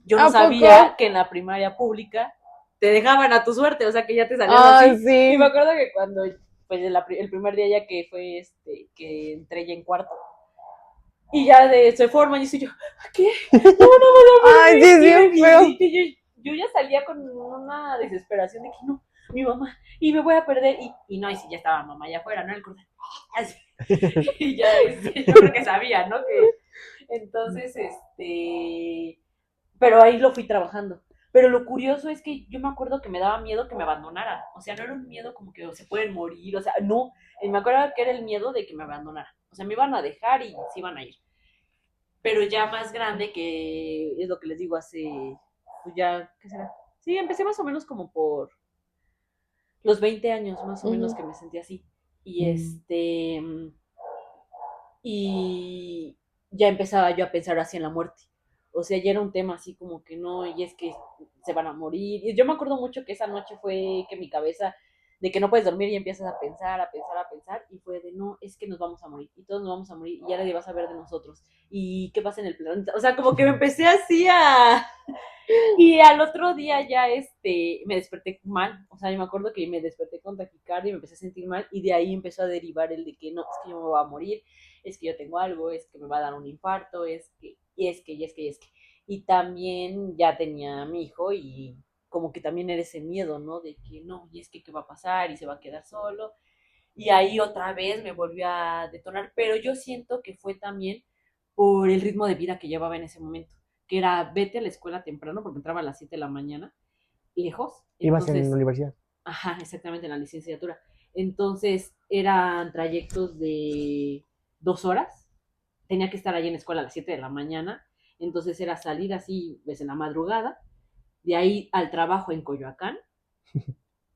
yo no ¿A poco? sabía que en la primaria pública te dejaban a tu suerte, o sea que ya te salías Ah, así. Y me sí. acuerdo que cuando, pues el primer día ya que fue que entré ya en cuarto, y ya se forman, y soy yo, ¿qué? No, no me da por Ay, sí, mí. es Y, bien feo. yo ya salía con una desesperación de que no, mi mamá, y me voy a perder. Y no, y si ya estaba mamá allá afuera, ¿no? El corte. Así. Y ya, yo creo que sabía, ¿no? Entonces, pero ahí lo fui trabajando. Pero lo curioso es que yo me acuerdo que me daba miedo que me abandonara. O sea, no era un miedo como que se pueden morir, o sea, no. Me acuerdo que era el miedo de que me abandonara. O sea, me iban a dejar y se iban a ir. Pero ya más grande, que es lo que les digo, pues ya, ¿qué será? Sí, empecé más o menos como por los 20 años, más o menos, Ujú. que me sentí así. Y y ya empezaba yo a pensar así en la muerte. O sea, ya era un tema así como que no, y es que se van a morir. Y yo me acuerdo mucho que esa noche fue que mi cabeza de que no puedes dormir y empiezas a pensar, y fue de, no, es que nos vamos a morir, y todos nos vamos a morir, y ya nadie va a saber de nosotros, y qué pasa en el planeta, o sea, como que me empecé así a... Y al otro día ya me desperté mal, o sea, yo me acuerdo que me desperté con taquicardia y me empecé a sentir mal, y de ahí empezó a derivar el de que no, es que yo me voy a morir, es que yo tengo algo, es que me va a dar un infarto, y también ya tenía a mi hijo y como que también era ese miedo, ¿no? De que no, y es que qué va a pasar y se va a quedar solo. Y ahí otra vez me volvió a detonar, pero yo siento que fue también por el ritmo de vida que llevaba en ese momento, que era vete a la escuela temprano, porque entraba a las 7 de la mañana, lejos. Ibas en Entonces, la universidad. ajá, exactamente, en la licenciatura. Entonces, eran trayectos de 2 horas. Tenía que estar allí en la escuela a las 7 de la mañana. Entonces, era salir así, pues, en la madrugada, de ahí al trabajo en Coyoacán,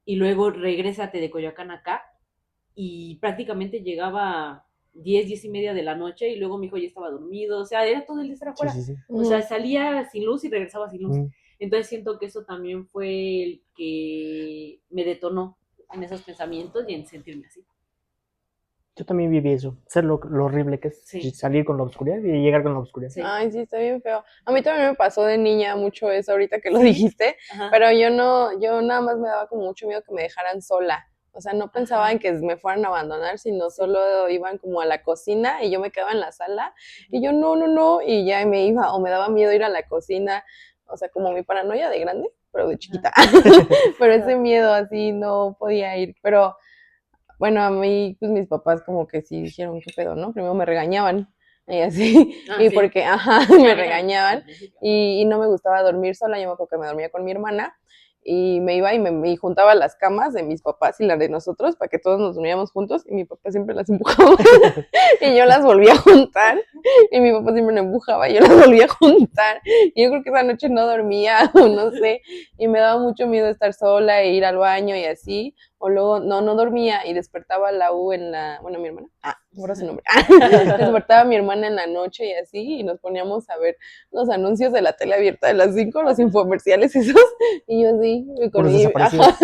y luego regrésate de Coyoacán acá, y prácticamente llegaba 10, 10:30 de la noche, y luego mi hijo ya estaba dormido, o sea, era todo el día estar Sí, afuera. sí, sí. O sea, salía sin luz y regresaba sin luz. Mm. Entonces siento que eso también fue el que me detonó en esos pensamientos y en sentirme así. Yo también viví eso, ser lo horrible que es Sí. salir con la oscuridad y llegar con la oscuridad. Sí. Ay, sí, está bien feo. A mí también me pasó de niña mucho eso ahorita que lo Sí. dijiste, Ajá. pero yo nada más me daba como mucho miedo que me dejaran sola. O sea, no pensaba Ajá. en que me fueran a abandonar, sino Sí. solo iban como a la cocina y yo me quedaba en la sala y yo no, y ya me iba, o me daba miedo ir a la cocina, o sea, como mi paranoia de grande, pero de chiquita. Pero ese miedo así no podía ir, pero bueno, a mí, pues mis papás como que sí dijeron, ¿qué pedo, no? Primero me regañaban y así, y Sí. porque, ajá, Sí, a mí me también, regañaban al principio. y no me gustaba dormir sola, yo me acuerdo que me dormía con mi hermana y me iba y juntaba las camas de mis papás y las de nosotros para que todos nos durmiéramos juntos y mi papá siempre las empujaba y yo las volvía a juntar y mi papá siempre me empujaba y yo las volvía a juntar y yo creo que esa noche no dormía o no sé y me daba mucho miedo estar sola e ir al baño y así o luego no dormía y despertaba a la U bueno, mi hermana, borra su nombre, despertaba a mi hermana en la noche y así y nos poníamos a ver los anuncios de la tele abierta de las 5, los infomerciales esos y yo así, Puros desaparecidos.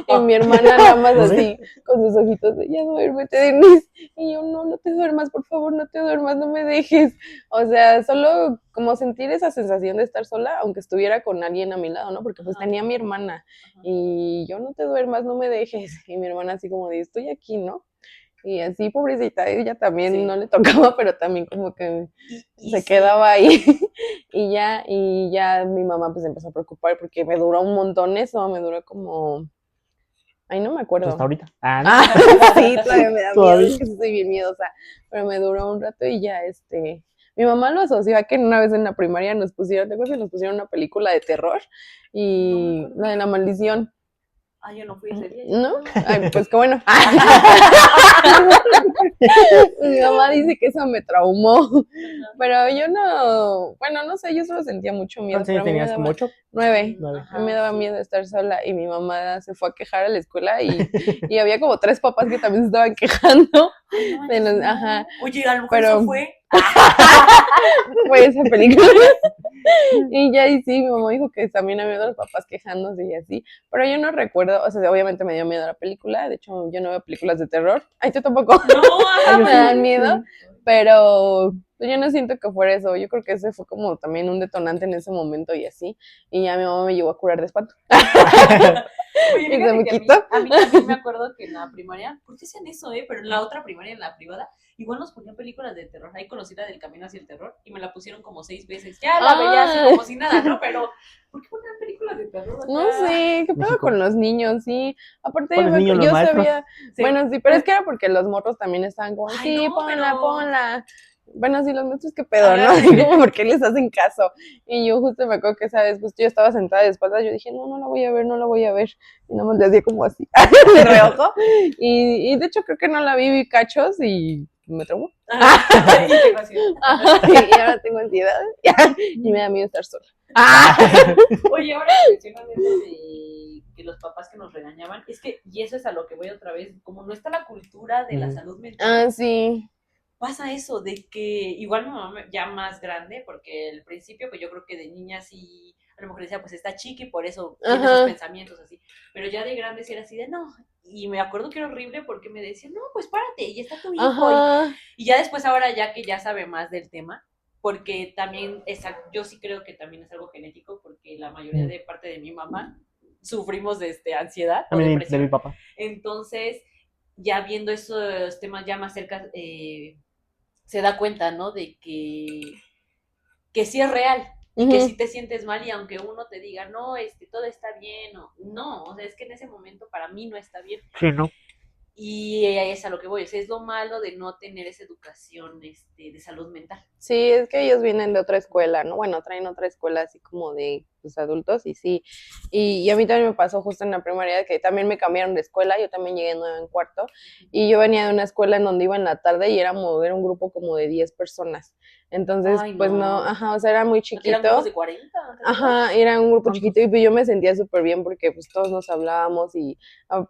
y mi hermana nada más ¿No sé? así, con sus ojitos de, ya duérmete, Denise, y yo, no te duermas, por favor, no te duermas, no me dejes, o sea, solo como sentir esa sensación de estar sola, aunque estuviera con alguien a mi lado, ¿no? Porque pues tenía a mi hermana, y yo, no te duermas, no me dejes, y mi hermana así como de, estoy aquí, ¿no? Y así, pobrecita, ella también Sí. no le tocaba, pero también como que Y se sí. quedaba ahí y ya mi mamá pues empezó a preocupar porque me duró un montón eso, me duró como, ay, no me Pues acuerdo. hasta ahorita. Sí, todavía me da miedo, Todavía. es que sí soy bien miedosa, pero me duró un rato y ya mi mamá lo asoció a que una vez en la primaria nos pusieron, ¿te acuerdas que nos pusieron una película de terror? Y No me acuerdo. la de la maldición, Yo no fui ese día. ¿no? Ay, pues qué bueno. Mi mamá dice que eso me traumó, pero yo no, bueno, no sé, yo solo sentía mucho miedo, ¿Cuántos pero años a mí me tenías? ¿Como daba 8? 9. Nueve. A mí me daba miedo estar sola y mi mamá se fue a quejar a la escuela y había como 3 papás que también se estaban quejando. Ay, no De los- manches, no. ajá. Oye, a lo mejor Pero- eso fue. Fue esa película. Y ya y sí, mi mamá dijo que también había otros papás quejándose y así, pero yo no recuerdo, o sea, obviamente me dio miedo la película, de hecho yo no veo películas de terror, ay, tú tampoco, No, me dan miedo, pero yo no siento que fuera eso, yo creo que ese fue como también un detonante en ese momento y así, y ya mi mamá me llevó a curar de espanto. Oye, ¿Y se fíjate me que quitó? a mí también me acuerdo que en la primaria, ¿por qué hacían eso, Pero en la otra primaria, en la privada, igual nos ponían películas de terror. Ahí conocí la del Camino hacia el Terror y me la pusieron como 6 veces. Ya la veía así como si nada, ¿no? Pero, ¿por qué ponían películas de terror acá? No sé, ¿qué pedo México. con los niños? Sí, aparte Con los niños, los yo maestros. sabía, Sí. bueno, sí, pero es que era porque los morros también estaban como, Ay, sí, no, ponla, pero- ponla. Bueno, sí, los maestros, qué pedo, Ajá, ¿no? sí. Así como, ¿por qué les hacen caso? Y yo justo me acuerdo que esa vez, pues yo estaba sentada de espaldas, yo dije, no la voy a ver, no la voy a ver. Y nada más le hacía como así, de reojo. Y de hecho creo que no la vi cachos y me traumó. Ajá, y tengo así. Y ahora tengo ansiedad y me da miedo estar sola. Oye, ahora que mencionan eso de que los papás que nos regañaban, es que, y eso es a lo que voy otra vez, como no está la cultura de la Ujú. salud mental, Sí. pasa eso de que igual mi mamá ya más grande, porque al principio pues yo creo que de niña sí, a lo mejor decía pues está chiqui y por eso tiene Ajá. esos pensamientos así, pero ya de grande sí era así de no, Y me acuerdo que era horrible porque me decían, no, pues párate, ya está tu hijo. Ajá. Y ya después, ahora ya que ya sabe más del tema, porque también, yo sí creo que también es algo genético, porque la mayoría de parte de mi mamá sufrimos de ansiedad o A mí de mi depresión. papá. Entonces, ya viendo esos temas ya más cerca, se da cuenta, ¿no? De que sí es real. Y que si te sientes mal y aunque uno te diga, no, todo está bien, o sea, es que en ese momento para mí no está bien. Sí, ¿no? Y es a lo que voy, o sea, es lo malo de no tener esa educación de salud mental. Sí, es que ellos vienen de otra escuela, ¿no? Bueno, traen otra escuela así como de pues, adultos y sí. Y a mí también me pasó justo en la primaria que también me cambiaron de escuela, yo también llegué nueva en cuarto y yo venía de una escuela en donde iba en la tarde y era un grupo como de 10 personas. Entonces, Ay, pues no, ajá, o sea, era muy chiquito. Eran grupos de 40. Ajá, era un grupo chiquito y pues yo me sentía súper bien porque pues todos nos hablábamos y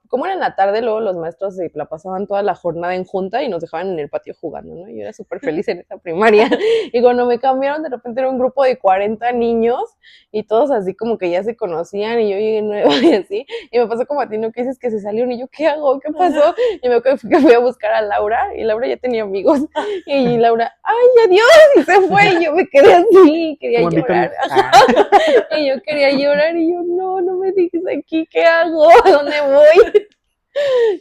como era en la tarde, luego los maestros se la pasaban toda la jornada en junta y nos dejaban en el patio jugando, ¿no? Y yo era súper feliz en esa primaria. Y cuando me cambiaron, de repente era un grupo de 40 niños y todos así como que ya se conocían y yo llegué nueva y así. Y me pasó como a ti, ¿no? Que dices que se salieron y yo, ¿qué hago? ¿Qué pasó? Y me acuerdo que fui a buscar a Laura y Laura ya tenía amigos. Y Laura, ¡ay, adiós! Y se fue y yo me quedé así, quería llorar. Y yo quería llorar y yo, no me dejes aquí, ¿qué hago? ¿A dónde voy?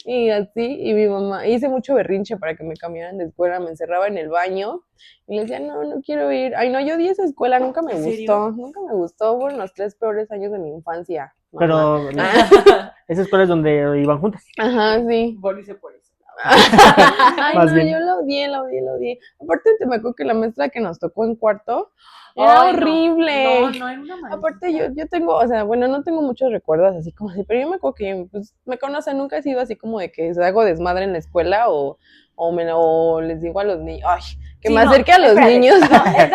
Y así, y mi mamá, hice mucho berrinche para que me cambiaran de escuela, me encerraba en el baño y le decía, no quiero ir. Ay, no, yo odié esa escuela, nunca me gustó, fueron los 3 peores años de mi infancia. Pero esa escuela es donde iban juntas. Ajá, sí. Volvíse por eso. Ay, Más no, bien. yo la odié. Aparte, me acuerdo que la maestra que nos tocó en cuarto era horrible. No, era una maestra. Aparte, yo tengo, o sea, bueno, no tengo muchos recuerdos así como así, pero yo me acuerdo que, pues, me conocen, nunca he sido así como de que hago desmadre en la escuela o les digo a los niños, ay, que me acerque a los niños.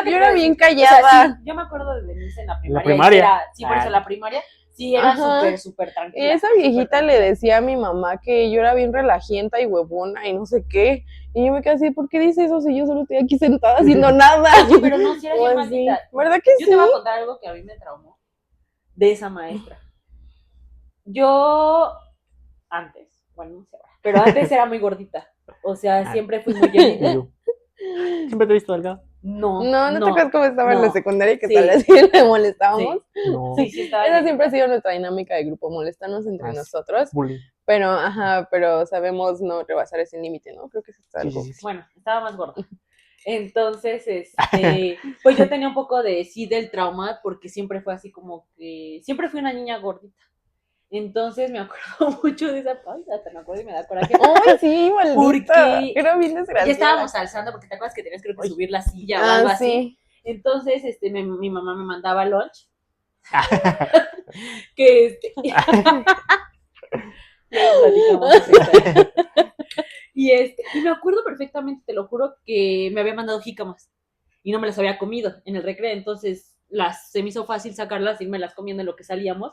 Yo era bien callada. O sea, sí, yo me acuerdo de Denise en la primaria. Por eso la primaria. Sí, era súper tranquila. Y esa viejita le decía a mi mamá que yo era bien relajienta y huevona y no sé qué. Y yo me quedé así, ¿por qué dice eso si yo solo estoy aquí sentada haciendo nada? Oye, pero no, si era bien maldita. ¿Verdad que sí? Yo te voy a contar algo que a mí me traumó de esa maestra. Yo antes, bueno, no sé, pero antes era muy gordita. O sea, siempre fui muy llenita. ¿Siempre te he visto delgado? No te acuerdas cómo estaba en la secundaria y que tal vez le molestábamos. Sí, estaba. Esa siempre ha sido nuestra dinámica de grupo, molestarnos entre nosotros. Bullying. Pero sabemos no rebasar ese límite, ¿no? Creo que eso está algo. Sí. Bueno, estaba más gorda. Entonces, pues yo tenía un poco del trauma porque siempre fue así como que, siempre fui una niña gordita. Entonces me acuerdo mucho de esa pausa, hasta me acuerdo y me da coraje. ¡Ay, sí, maldita! Porque era bien desgraciada. Ya estábamos alzando, porque te acuerdas que tenías creo que subir la silla o algo así. Entonces, mi mamá me mandaba lunch. que y me acuerdo perfectamente, te lo juro, que me había mandado jícamas y no me las había comido en el recreo, entonces se me hizo fácil sacarlas y me las comiendo en lo que salíamos.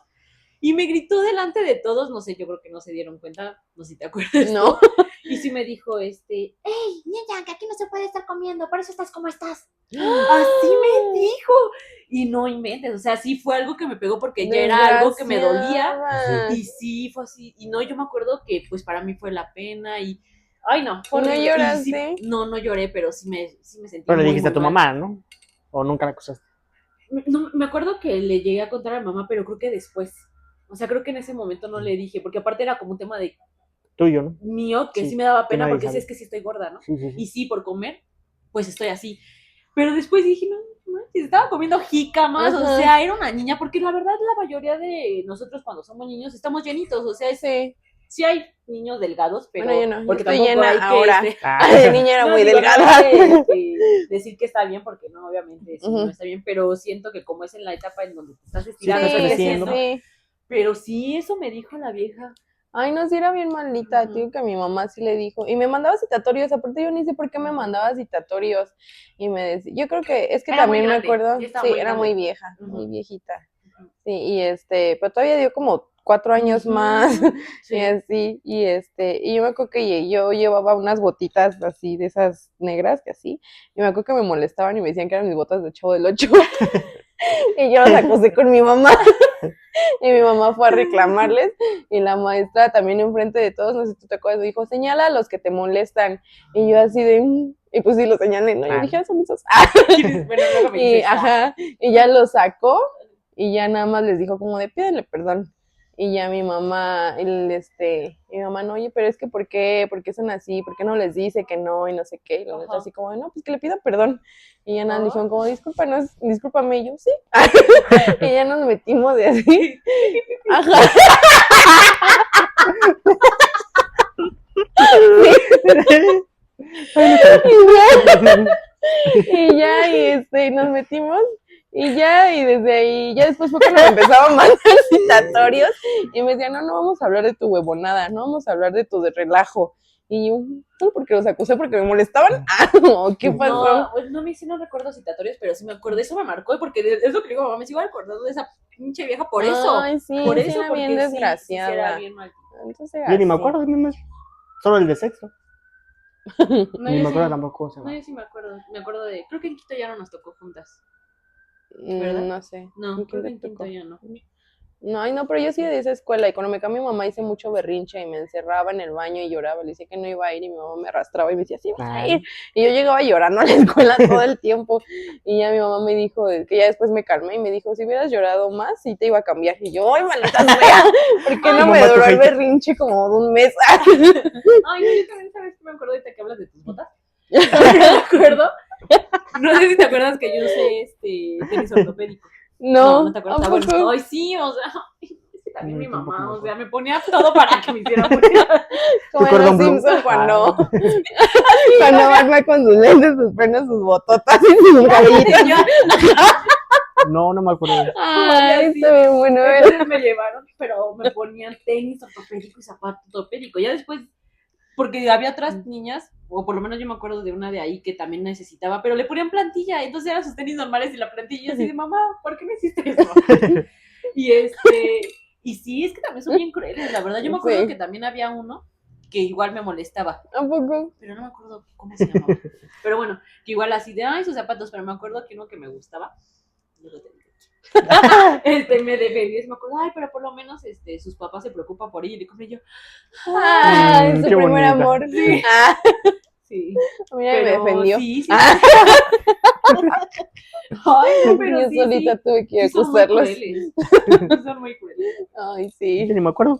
Y me gritó delante de todos, no sé, yo creo que no se dieron cuenta, no sé si te acuerdas. No. Y sí me dijo, ¡Ey, niña, que aquí no se puede estar comiendo, por eso estás como estás! Así me dijo. Y no inventes, o sea, sí fue algo que me pegó porque ya era algo que me dolía. Y sí, fue así. Y no, yo me acuerdo que pues para mí fue la pena y... Ay, no, fue horrible. ¿No lloraste? Sí, no lloré, pero sí me sentí Pero muy, le dijiste muy a tu mal. mamá, ¿no? ¿O nunca la acusaste? No, me acuerdo que le llegué a contar a mi mamá, pero creo que después. O sea, creo que en ese momento no le dije, porque aparte era como un tema de tuyo, ¿no? Mío, que sí me daba pena porque sabe. es que sí estoy gorda, ¿no? Sí. Y sí, por comer, pues estoy así. Pero después dije, no, estaba comiendo jícamas, o sea, era una niña, porque la verdad la mayoría de nosotros cuando somos niños estamos llenitos, o sea, sí hay niños delgados, pero bueno, yo no, porque yo estoy tampoco llena hay que ahora. De niña era muy delgada. Decir que está bien, porque no, obviamente sí, no está bien, pero siento que como es en la etapa en donde te estás estirando, creciendo. Pero sí, eso me dijo la vieja. Ay, no, sí era bien maldita, tío, que mi mamá sí le dijo. Y me mandaba citatorios, aparte yo ni sé por qué me mandaba citatorios. Y me decía, yo creo que, es que era también me acuerdo, sí, era muy vieja, muy viejita. Sí, y pero todavía dio como 4 años más, y así, y yo me acuerdo que yo llevaba unas botitas así, de esas negras, que así, y me acuerdo que me molestaban y me decían que eran mis botas de Chavo del 8. Y yo los acosé con mi mamá. Y mi mamá fue a reclamarles. Y la maestra también enfrente de todos, no sé si tú te acuerdas, dijo, señala a los que te molestan. Y yo así de... Y pues sí, lo señalé, ¿no? Yo dije, son esos. Bueno, luego me Y, dices, ajá, y ya lo sacó. Y ya nada más les dijo como de pídele perdón. Y ya mi mamá, mi mamá, no, oye, pero es que ¿por qué son así? ¿Por qué no les dice que no? Y no sé qué. Y la neta así como de, no, pues que le pidan perdón. Y ya nada, le dijeron como, discúlpame. Y yo, sí. Y ya nos metimos de así. Ajá. Y nos metimos. Y ya, y desde ahí, ya después fue cuando me empezaba a mandar citatorios y me decían, no vamos a hablar de tu huevonada, no vamos a hablar de tu relajo. Y yo, ¿no? Porque los acusé porque me molestaban. ¿Qué pasó? No, pues no, a mí sí no recuerdo citatorios, pero sí me acuerdo, eso me marcó, porque es lo que digo, mamá, me sigo acordando de esa pinche vieja por eso. Ay, sí, por sí eso, era porque bien sí, desgraciada. sí era bien maldita. Entonces, Yo ni me así. acuerdo de mi mes. Solo el de sexto. No, Ni yo me acuerdo sí, tampoco cómo se no, llama. yo sí me acuerdo de, creo que en Quito ya no nos tocó juntas, ¿verdad? No sé. No, creo que en te Quito tocó? ya no. No, ay, no, pero yo sí de esa escuela, y cuando me cambió mi mamá hice mucho berrinche y me encerraba en el baño y lloraba, le decía que no iba a ir y mi mamá me arrastraba y me decía, sí, vas a ir. Y yo llegaba llorando a la escuela todo el tiempo y ya mi mamá me dijo, que ya después me calmé y me dijo, si hubieras llorado más, sí te iba a cambiar. Y yo, ay, maldita sea, ¿por qué no me Mamá, duró el tu berrinche como de un mes? Ay, no, yo también, ¿sabes qué me acuerdo ahorita que hablas de tus botas? ¿Me acuerdo? No sé si te acuerdas que yo usé tenis ortopédico. No te acuerdas. Bueno, ay, sí, o sea, es que también mi mamá, o sea, me ponía todo para que me hiciera mucho. Como en los Simpsons cuando Bart va con sus lentes, sus frenos, sus bototas y sus cabellitos. No me acuerdo. Ay, sí. está bien bueno. Entonces me llevaron, pero me ponían tenis ortopédico y zapato ortopédico. Ya después, porque había otras niñas, o por lo menos yo me acuerdo de una de ahí que también necesitaba, pero le ponían plantilla, entonces eran sus tenis normales y la plantilla así de, mamá, ¿por qué me hiciste eso? Y sí, es que también son bien crueles, la verdad. Yo me acuerdo que también había uno que igual me molestaba. ¿A poco? Pero no me acuerdo cómo se llamaba. Pero bueno, que igual así de, ay, sus zapatos, pero me acuerdo que uno que me gustaba, no lo tenía. Me defendió, me acuerdo, ay, pero por lo menos sus papás se preocupan por ella. Y le compré yo, ay, su qué primer bonita. amor. Sí. sí. A mí me defendió. Sí. Ay, no, pero Yo sí, solita tuve que son muy acusarlos. crueles. Son muy crueles. Ay, Yo sí. ni me acuerdo.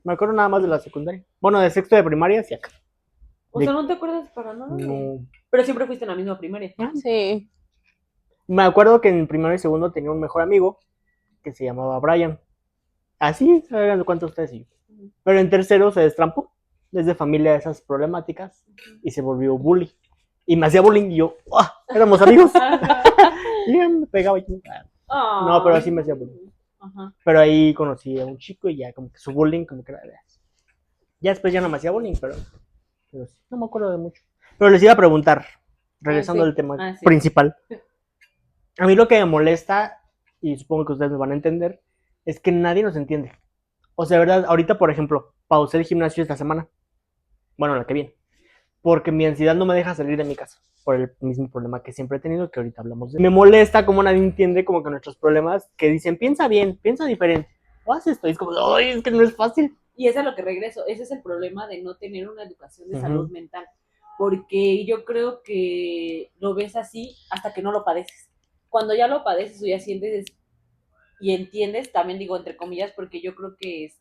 Me acuerdo nada más de la secundaria. Bueno, de sexto de primaria, sí acá. O sea, ¿no te acuerdas para nada? No. Pero siempre fuiste en la misma primaria. Sí. Me acuerdo que en primero y segundo tenía un mejor amigo que se llamaba Brian. Así, ¿saben cuántos ustedes y yo? Pero en tercero se destrampó desde familia de esas problemáticas y se volvió bully. Y me hacía bullying y yo, éramos amigos. Y me pegaba y yo, no, pero así me hacía bullying. Ajá. Pero ahí conocí a un chico y ya como que su bullying como que era de eso. Ya después ya no me hacía bullying, pero sí, no me acuerdo de mucho. Pero les iba a preguntar, regresando al tema principal. A mí lo que me molesta, y supongo que ustedes me van a entender, es que nadie nos entiende. O sea, de verdad, ahorita, por ejemplo, pausé el gimnasio esta semana. Bueno, la que viene. Porque mi ansiedad no me deja salir de mi casa. Por el mismo problema que siempre he tenido, que ahorita hablamos de. Me molesta como nadie entiende como que nuestros problemas, que dicen, piensa bien, piensa diferente. O haz esto. Y es como, ay, es que no es fácil. Y es a lo que regreso. Ese es el problema de no tener una educación de salud mental. Porque yo creo que lo ves así hasta que no lo padeces. Cuando ya lo padeces o ya sientes y entiendes, también digo entre comillas, porque yo creo que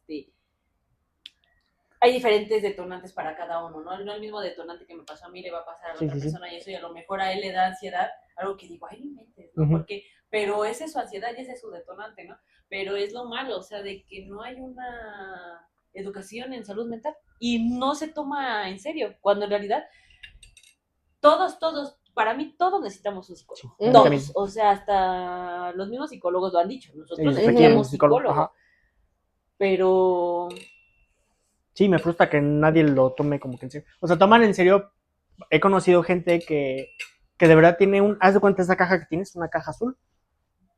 hay diferentes detonantes para cada uno, ¿no? No el mismo detonante que me pasó a mí le va a pasar a la otra persona y eso, y a lo mejor a él le da ansiedad, algo que digo, ay, no inventes, ¿no? Porque, pero esa es su ansiedad y ese es su detonante, ¿no? Pero es lo malo, o sea, de que no hay una educación en salud mental y no se toma en serio, cuando en realidad todos, para mí todos necesitamos un psicólogo, todos, o sea, hasta los mismos psicólogos lo han dicho, nosotros necesitamos psicólogo, pero... Sí, me frustra que nadie lo tome como que en serio. O sea, toman en serio, he conocido gente que de verdad tiene haz de cuenta esa caja que tienes, una caja azul,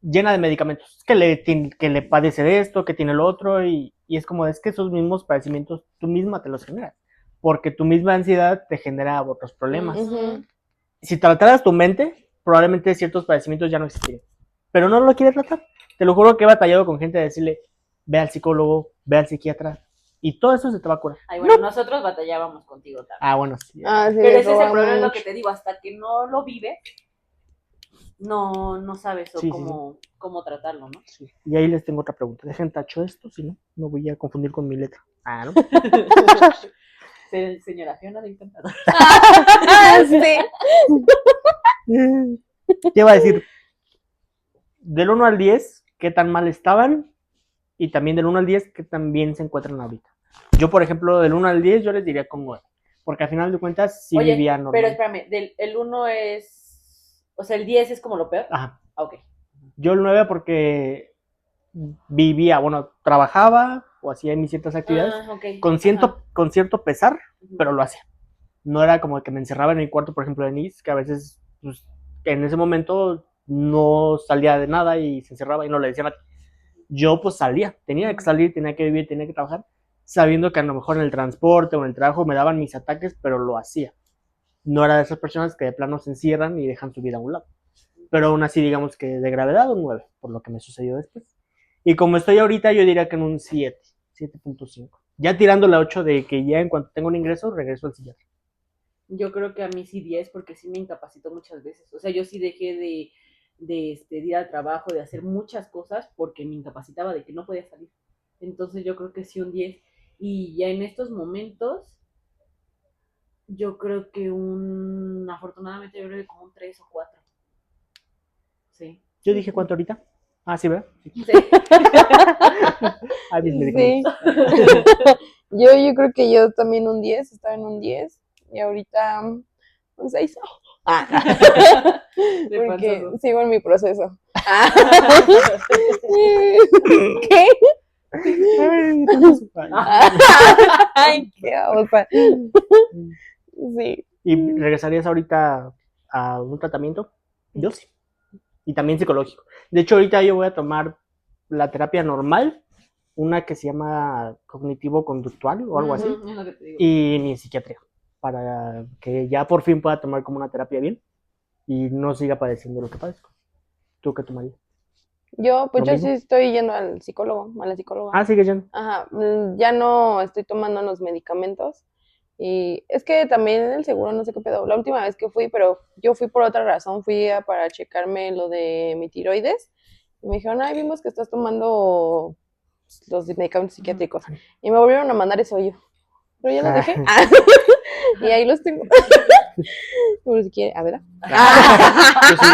llena de medicamentos, que le padece de esto, que tiene lo otro, y es como, es que esos mismos padecimientos tú misma te los generas, porque tu misma ansiedad te genera otros problemas. Si trataras tu mente, probablemente ciertos padecimientos ya no existirían. Pero no lo quiere tratar. Te lo juro que he batallado con gente de decirle, ve al psicólogo, ve al psiquiatra, y todo eso se te va a curar. Ay, bueno, nosotros batallábamos contigo también. Ah, bueno, sí. Sí, Pero ese es el robamos problema, es lo mucho. que te digo, hasta que no lo vives, no sabes Sí, cómo tratarlo, ¿no? Sí. Y ahí les tengo otra pregunta. Dejen tacho esto, si no, no voy a confundir con mi letra. Ah, ¿no? Señora Fiona del Encantador. Sí. ¿Qué iba a decir? Del 1 al 10, ¿qué tan mal estaban? Y también del 1 al 10, ¿qué tan bien se encuentran ahorita? Yo, por ejemplo, del 1 al 10, yo les diría con 9. Porque al final de cuentas, sí Oye, vivía normal. pero espérame, el 1 es... O sea, el 10 es como lo peor. Ajá. Ah, ok. Yo el 9 porque vivía, bueno, trabajaba o hacía mis ciertas actividades Ok. con cierto pesar, Ujú. pero lo hacía. No era como que me encerraba en mi cuarto, por ejemplo, de Denise, que a veces, pues, en ese momento no salía de nada y se encerraba y no le decía nada. Yo pues salía, tenía que salir, tenía que vivir, tenía que trabajar, sabiendo que a lo mejor en el transporte o en el trabajo me daban mis ataques, pero lo hacía. No era de esas personas que de plano se encierran y dejan su vida a un lado. Pero aún así, digamos que de gravedad un 9, por lo que me sucedió después. Y como estoy ahorita, yo diría que en un 7, 7.5. Ya tirando la 8 de que ya en cuanto tengo un ingreso, regreso al siguiente. Yo creo que a mí sí 10 porque sí me incapacitó muchas veces. O sea, yo sí dejé de ir al trabajo, de hacer muchas cosas porque me incapacitaba de que no podía salir. Entonces yo creo que sí un 10. Y ya en estos momentos, yo creo que afortunadamente yo creo que como un 3 o 4. Sí. Yo dije, ¿cuánto ahorita? Ah, sí, ¿verdad? Sí. Sí. Ah, mis Sí. medicamentos. Yo creo que yo también un 10, estaba en un 10 y ahorita un 6. De Porque panzazo. sigo en mi proceso. ¿Qué? Ay, tanto su padre. Ay, qué osa. Sí. ¿Y regresarías ahorita a un tratamiento? Yo sí. Y también psicológico. De hecho, ahorita yo voy a tomar la terapia normal, una que se llama cognitivo-conductual o algo así, Ujú, es lo que te digo. y mi psiquiatría, para que ya por fin pueda tomar como una terapia bien y no siga padeciendo lo que padezco. ¿Tú qué tomarías? Yo, pues ¿Lo yo mismo? sí estoy yendo al psicólogo, a la psicóloga. Ah, sigue yendo. Ajá, ya no estoy tomando los medicamentos. Y es que también el seguro, no sé qué pedo. La última vez que fui, pero yo fui por otra razón, para checarme lo de mi tiroides. Y me dijeron, ay, vimos que estás tomando los medicamentos psiquiátricos. Y me volvieron a mandar ese hoyo. Pero ya los dejé. Y ahí los tengo. Por si quiere, a ver. Yo sí,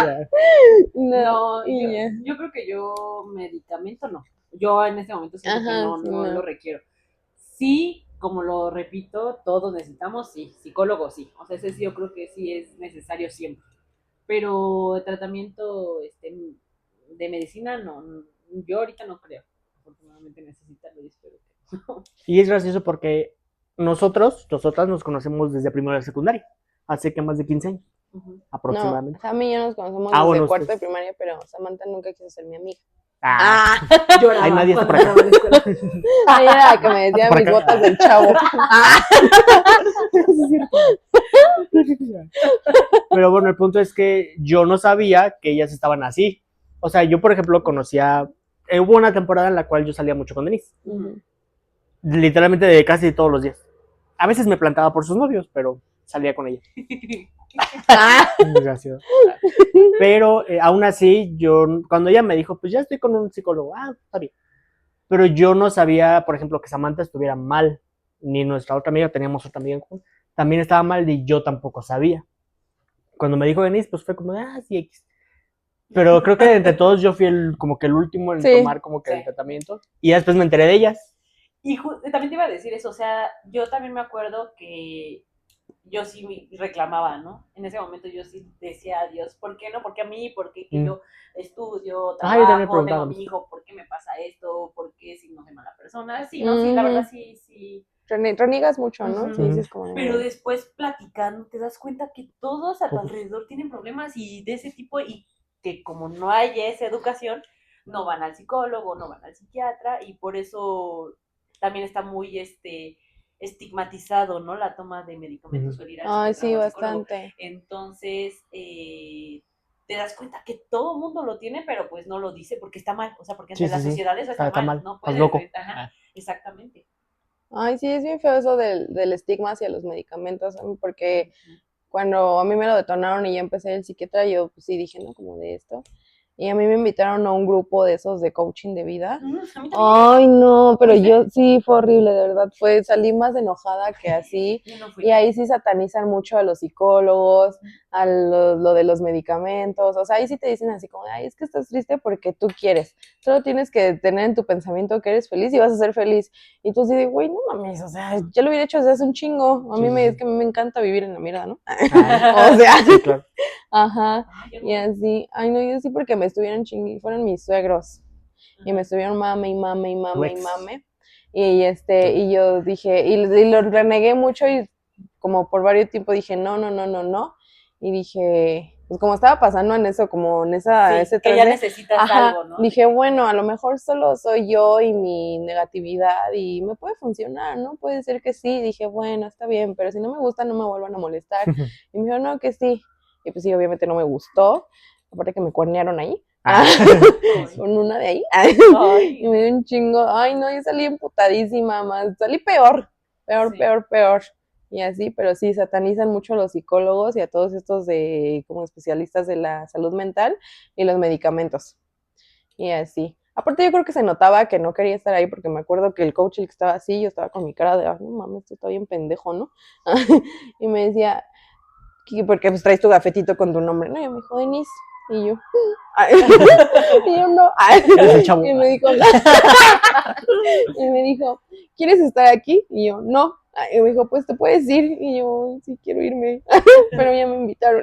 No, y ya. yo creo que yo medicamento no. Yo en este momento siento que Ajá, no, sí, no no. lo requiero. Sí, como lo repito, todos necesitamos, sí, psicólogo sí. O sea, ese sí yo creo que sí es necesario siempre. Pero el tratamiento de medicina no, yo ahorita no creo. Afortunadamente necesitarlo y espero que no. Y es gracioso porque nosotras nos conocemos desde primero de secundaria, hace que más de 15 años, Ujú. aproximadamente. Sammy y yo nos conocemos Ah, desde bueno, cuarto de ustedes. primaria, pero Samantha nunca quiso ser mi amiga. Lloraba Ay, nadie está cuando por acá. estaba en la escuela. Ella era la que me decía Por mis acá. botas del chavo. Pero bueno, el punto es que yo no sabía que ellas estaban así. O sea, yo, por ejemplo, conocía. Hubo una temporada en la cual yo salía mucho con Denise. Ujú. Literalmente de casi todos los días. A veces me plantaba por sus novios, pero salía con ella. Gracias. Pero aún así, cuando ella me dijo, pues ya estoy con un psicólogo, está bien. Pero yo no sabía, por ejemplo, que Samantha estuviera mal, ni nuestra otra amiga, teníamos otra amiga en común, también estaba mal y yo tampoco sabía. Cuando me dijo Denise, pues fue como de, sí, X. Pero creo que entre todos yo fui como que el último en Sí, tomar como que el sí. tratamiento. Y ya después me enteré de ellas. Y también te iba a decir eso, o sea, yo también me acuerdo que yo sí reclamaba, ¿no? En ese momento yo sí decía a Dios, ¿por qué no? ¿Por qué a mí? ¿Por qué que yo estudio, Yo también me trabajo, tengo preguntaba. a mi hijo? ¿Por qué me pasa esto? ¿Por qué si no soy mala persona? Sí, no, sí, la verdad sí. Reniegas mucho, ¿no? Ujú. Sí, dices como... Pero después platicando te das cuenta que todos a tu alrededor tienen problemas y de ese tipo y que como no hay esa educación, no van al psicólogo, no van al psiquiatra y por eso también está muy estigmatizado, ¿no? La toma de medicamentos o el ir al Ay, psiquiatra sí, o al psicólogo. bastante. Entonces, te das cuenta que todo el mundo lo tiene, pero pues no lo dice porque está mal, o sea, porque Sí, ante sí, la sí. sociedad eso está mal, no Estás puedes, loco. ajá, exactamente. Ay, sí, es bien feo eso del estigma hacia los medicamentos, porque cuando a mí me lo detonaron y ya empecé el psiquiatra, yo pues sí dije, ¿no? Como de esto. Y a mí me invitaron a un grupo de esos de coaching de vida. A mí también. Ay, no, pero ¿Fuiste? yo sí, fue horrible, de verdad. Salí más enojada que así. Yo no fui. Y ahí sí satanizan mucho a los psicólogos, a lo de los medicamentos. O sea, ahí sí te dicen así como, ay, es que estás triste porque tú quieres. Solo tienes que tener en tu pensamiento que eres feliz y vas a ser feliz. Y tú así de, güey, no mames, o sea, ya lo hubiera hecho desde hace un chingo. Sí, sí, Es sí. que a mí me encanta vivir en la mierda, ¿no? Ah, O sea, sí, claro. ajá. Ay, yo no. Y así, ay, no, yo sí porque me estuvieron chingui, fueron mis suegros. Y me estuvieron mame y mame y Tu mame y ex. mame. Y yo dije, y lo renegué mucho y como por varios tiempos dije, no, no, no, no, no. Y dije, pues como estaba pasando en eso, como en Sí, ese que ya trance, necesitas ajá, algo, ¿no? dije, bueno, a lo mejor solo soy yo y mi negatividad y me puede funcionar, ¿no? Puede ser que sí. Dije, bueno, está bien, pero si no me gusta, no me vuelvan a molestar. Y me dijo, no, que sí. Y pues sí, obviamente no me gustó. Aparte que me cuernearon ahí. Ah. Con una de ahí. Ay, Y me dio un chingo. Ay, no, yo salí emputadísima, más. Salí peor. Peor, Sí. peor, peor. Y así, pero sí, satanizan mucho a los psicólogos y a todos estos de como especialistas de la salud mental y los medicamentos. Y así. Aparte yo creo que se notaba que no quería estar ahí porque me acuerdo que el coach el que estaba así, yo estaba con mi cara de, ay, no mames, esto está bien pendejo, ¿no? Y me decía, porque pues traes tu gafetito con tu nombre, ¿no? Y me dijo, Denise. Y yo, ay. Y yo no. Ay. Eres el chavo. Y me dijo, ¿quieres estar aquí? Y yo, no. Y me dijo, pues te puedes ir. Y yo, sí, quiero irme. Pero ya me invitaron.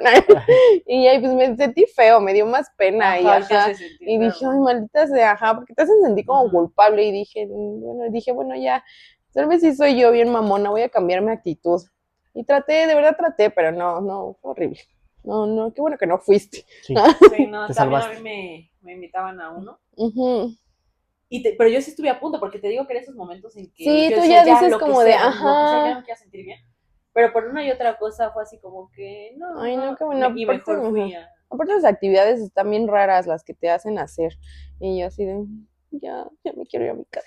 Y ahí pues me sentí feo, me dio más pena. Ajá, Y te ajá. hace sentir Y feo. dije, ay, maldita sea, ajá, porque te hacen sentir como Ujú. culpable. Y dije, bueno, ya, tal vez sí soy yo bien mamona, voy a cambiar mi actitud. Y traté, de verdad traté, pero no, fue horrible. No, qué bueno que no fuiste. Sí, Sí, no, te también a salvaste. mí me invitaban a uno. Ujú. Pero yo sí estuve a punto, porque te digo que en esos momentos en que Sí, yo tú decía, ya dices lo que como de, sea, lo que sea, ajá. ya no quiero sentir bien. Pero por una y otra cosa fue así como que, no, Ay, no, no, qué bueno. y Aparte, mejor fui a... aparte las actividades están bien raras las que te hacen hacer. Y yo así de, ya me quiero ir a mi casa.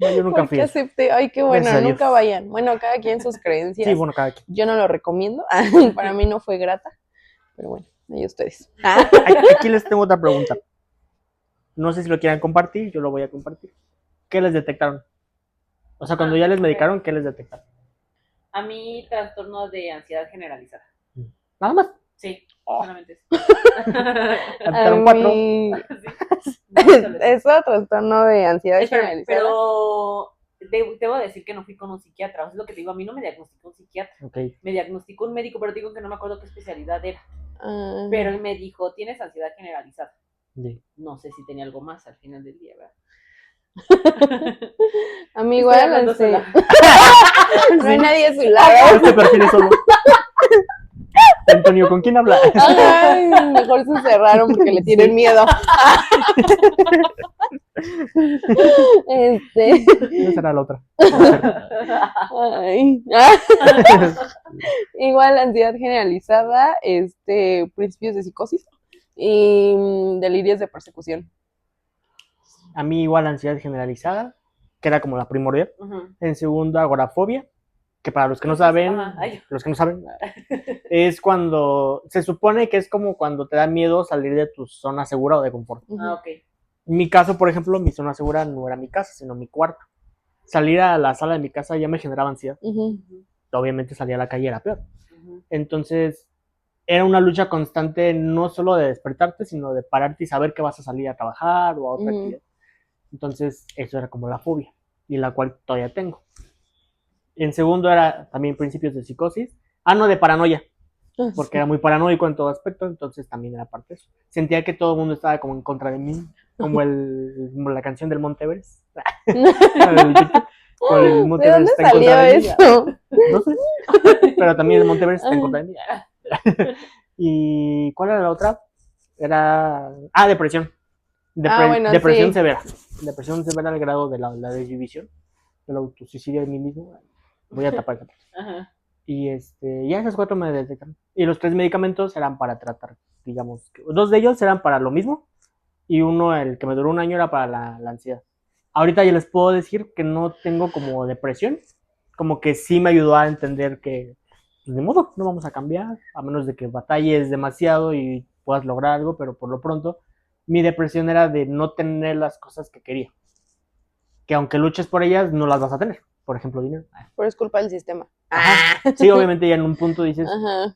No, yo nunca fui Porque a eso. acepté, ay, qué bueno, Gracias a Dios. nunca vayan. Bueno, cada quien sus creencias. Sí, bueno, cada quien. Yo no lo recomiendo. Para mí no fue grata. Pero bueno, ahí ustedes. Aquí les tengo otra pregunta. No sé si lo quieran compartir, yo lo voy a compartir. ¿Qué les detectaron? O sea, cuando ya les medicaron, ¿qué les detectaron? A mí, trastorno de ansiedad generalizada. Nada más. Sí, Oh. solamente eso. Detectaron 4. mí... Sí, solo eso. Eso, trastorno de ansiedad Espérame, generalizada. pero debo decir que no fui con un psiquiatra. O sea, es lo que te digo, a mí no me diagnosticó un psiquiatra. Ok. Me diagnosticó un médico, pero te digo que no me acuerdo qué especialidad era. Ah, Pero él me dijo, tienes ansiedad generalizada. Sí. No sé si tenía algo más al final del día, ¿verdad? a mí Estoy igual, hablando sola. no hay nadie a su lado. Este perfil es solo. Antonio, ¿con quién habla? Ay, mejor se cerraron porque le tienen Sí. miedo. Esa será la otra. Ay. Igual ansiedad generalizada, principios de psicosis y delirios de persecución. A mí igual ansiedad generalizada, que era como la primordial. Ujú. En segundo, agorafobia, que para los que no saben, Ajá, ay. es cuando se supone que es como cuando te da miedo salir de tu zona segura o de confort. Ah, ok. En mi caso, por ejemplo, mi zona segura no era mi casa, sino mi cuarto. Salir a la sala de mi casa ya me generaba ansiedad. Ujú. Obviamente salir a la calle era peor. Ujú. Entonces, era una lucha constante no solo de despertarte, sino de pararte y saber que vas a salir a trabajar o a otra actividad. Entonces, eso era como la fobia, y la cual todavía tengo. En segundo era también principios de psicosis. No, de paranoia, porque era muy paranoico en todo aspecto, entonces también era parte de eso. Sentía que todo el mundo estaba como en contra de mí, como la canción del Monte Everest. Con el Monte ¿De dónde Everest está en contra salió de mí. eso? No sé, pero también el Monte Everest está en contra de mí. ¿Y cuál era la otra? Era... depresión. Bueno, Depresión sí. severa. Depresión severa al grado de la desvivisión, del autosuicidio de mí mismo. Voy a tapar esa parte. Ajá. Y ya esas 4 me detectaron. Y los 3 medicamentos eran para tratar, digamos, 2 de ellos eran para lo mismo y uno, el que me duró un año, era para la ansiedad. Ahorita ya les puedo decir que no tengo como depresión, como que sí me ayudó a entender que, pues, de modo, no vamos a cambiar, a menos de que batalles demasiado y puedas lograr algo, pero por lo pronto mi depresión era de no tener las cosas que quería, que aunque luches por ellas, no las vas a tener. Por ejemplo, dinero. Pero es culpa del sistema. Ajá. Sí, obviamente ya en un punto dices, Ajá.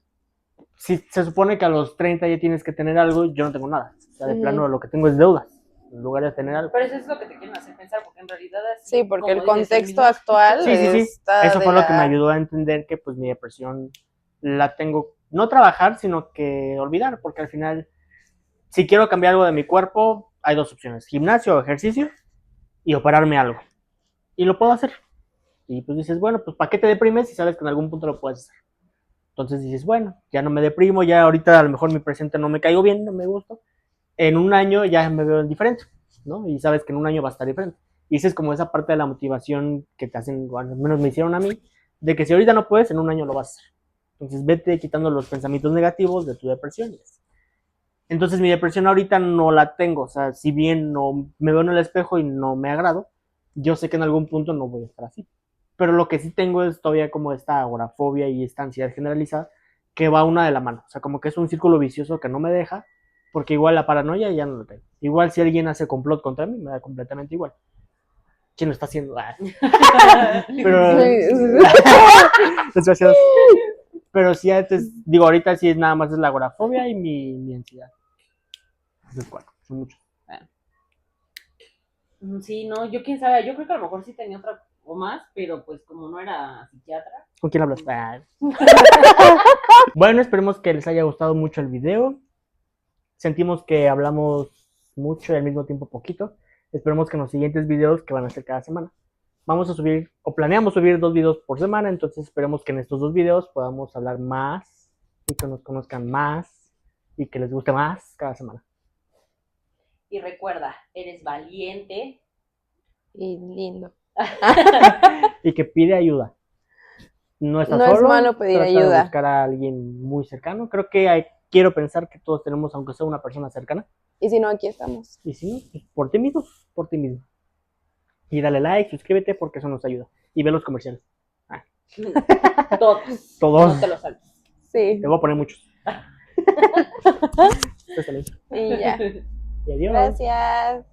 si se supone que a los 30 ya tienes que tener algo, yo no tengo nada. O sea, de Ujú. plano lo que tengo es deudas, en lugar de tener algo. Pero eso es lo que te quieren hacer pensar, porque en realidad así, Sí, porque el como dices, contexto mismo- actual Sí, sí, sí. está Eso de fue lo que me la- ayudó a entender que pues mi depresión la tengo, no trabajar, sino que olvidar, porque al final, si quiero cambiar algo de mi cuerpo, hay 2 opciones, gimnasio o ejercicio y operarme algo. Y lo puedo hacer. Y pues dices, bueno, pues ¿para qué te deprimes si sabes que en algún punto lo puedes hacer? Entonces dices, bueno, ya no me deprimo, ya ahorita a lo mejor mi presente no me caigo bien, no me gusta. En un año ya me veo diferente, ¿no? Y sabes que en un año va a estar diferente. Y esa es como esa parte de la motivación que te hacen, bueno, al menos me hicieron a mí, de que si ahorita no puedes, en un año lo vas a hacer. Entonces vete quitando los pensamientos negativos de tu depresión. Entonces mi depresión ahorita no la tengo, o sea, si bien no me veo en el espejo y no me agrado, yo sé que en algún punto no voy a estar así. Pero lo que sí tengo es todavía como esta agorafobia y esta ansiedad generalizada que va una de la mano. O sea, como que es un círculo vicioso que no me deja, porque igual la paranoia ya no lo tengo. Igual si alguien hace complot contra mí, me da completamente igual. ¿Quién lo está haciendo? Pero... Desgraciados. Pero sí, antes, digo, ahorita sí es nada más es la agorafobia y mi ansiedad. Esos 4, son muchos. Sí, no, yo quién sabe, yo creo que a lo mejor sí tenía otra o más, pero pues como no era psiquiatra. ¿Con quién hablas? Bueno, esperemos que les haya gustado mucho el video. Sentimos que hablamos mucho y al mismo tiempo poquito. Esperemos que en los siguientes videos, que van a ser cada semana, vamos a subir, o planeamos subir 2 videos por semana, entonces esperemos que en estos 2 videos podamos hablar más y que nos conozcan más y que les guste más cada semana. Y recuerda, eres valiente. Y lindo. Y que pide ayuda. No estás No solo. es malo pedir trata de ayuda. buscar a alguien muy cercano. Creo que quiero pensar que todos tenemos, aunque sea una persona cercana. Y si no, aquí estamos. Y si no, pues por ti mismo, por ti mismo. Y dale like, suscríbete porque eso nos ayuda. Y ve los comerciales. Todos. Todos. No te lo saltes. Sí. Te voy a poner muchos. Y ya. Y adiós. Gracias.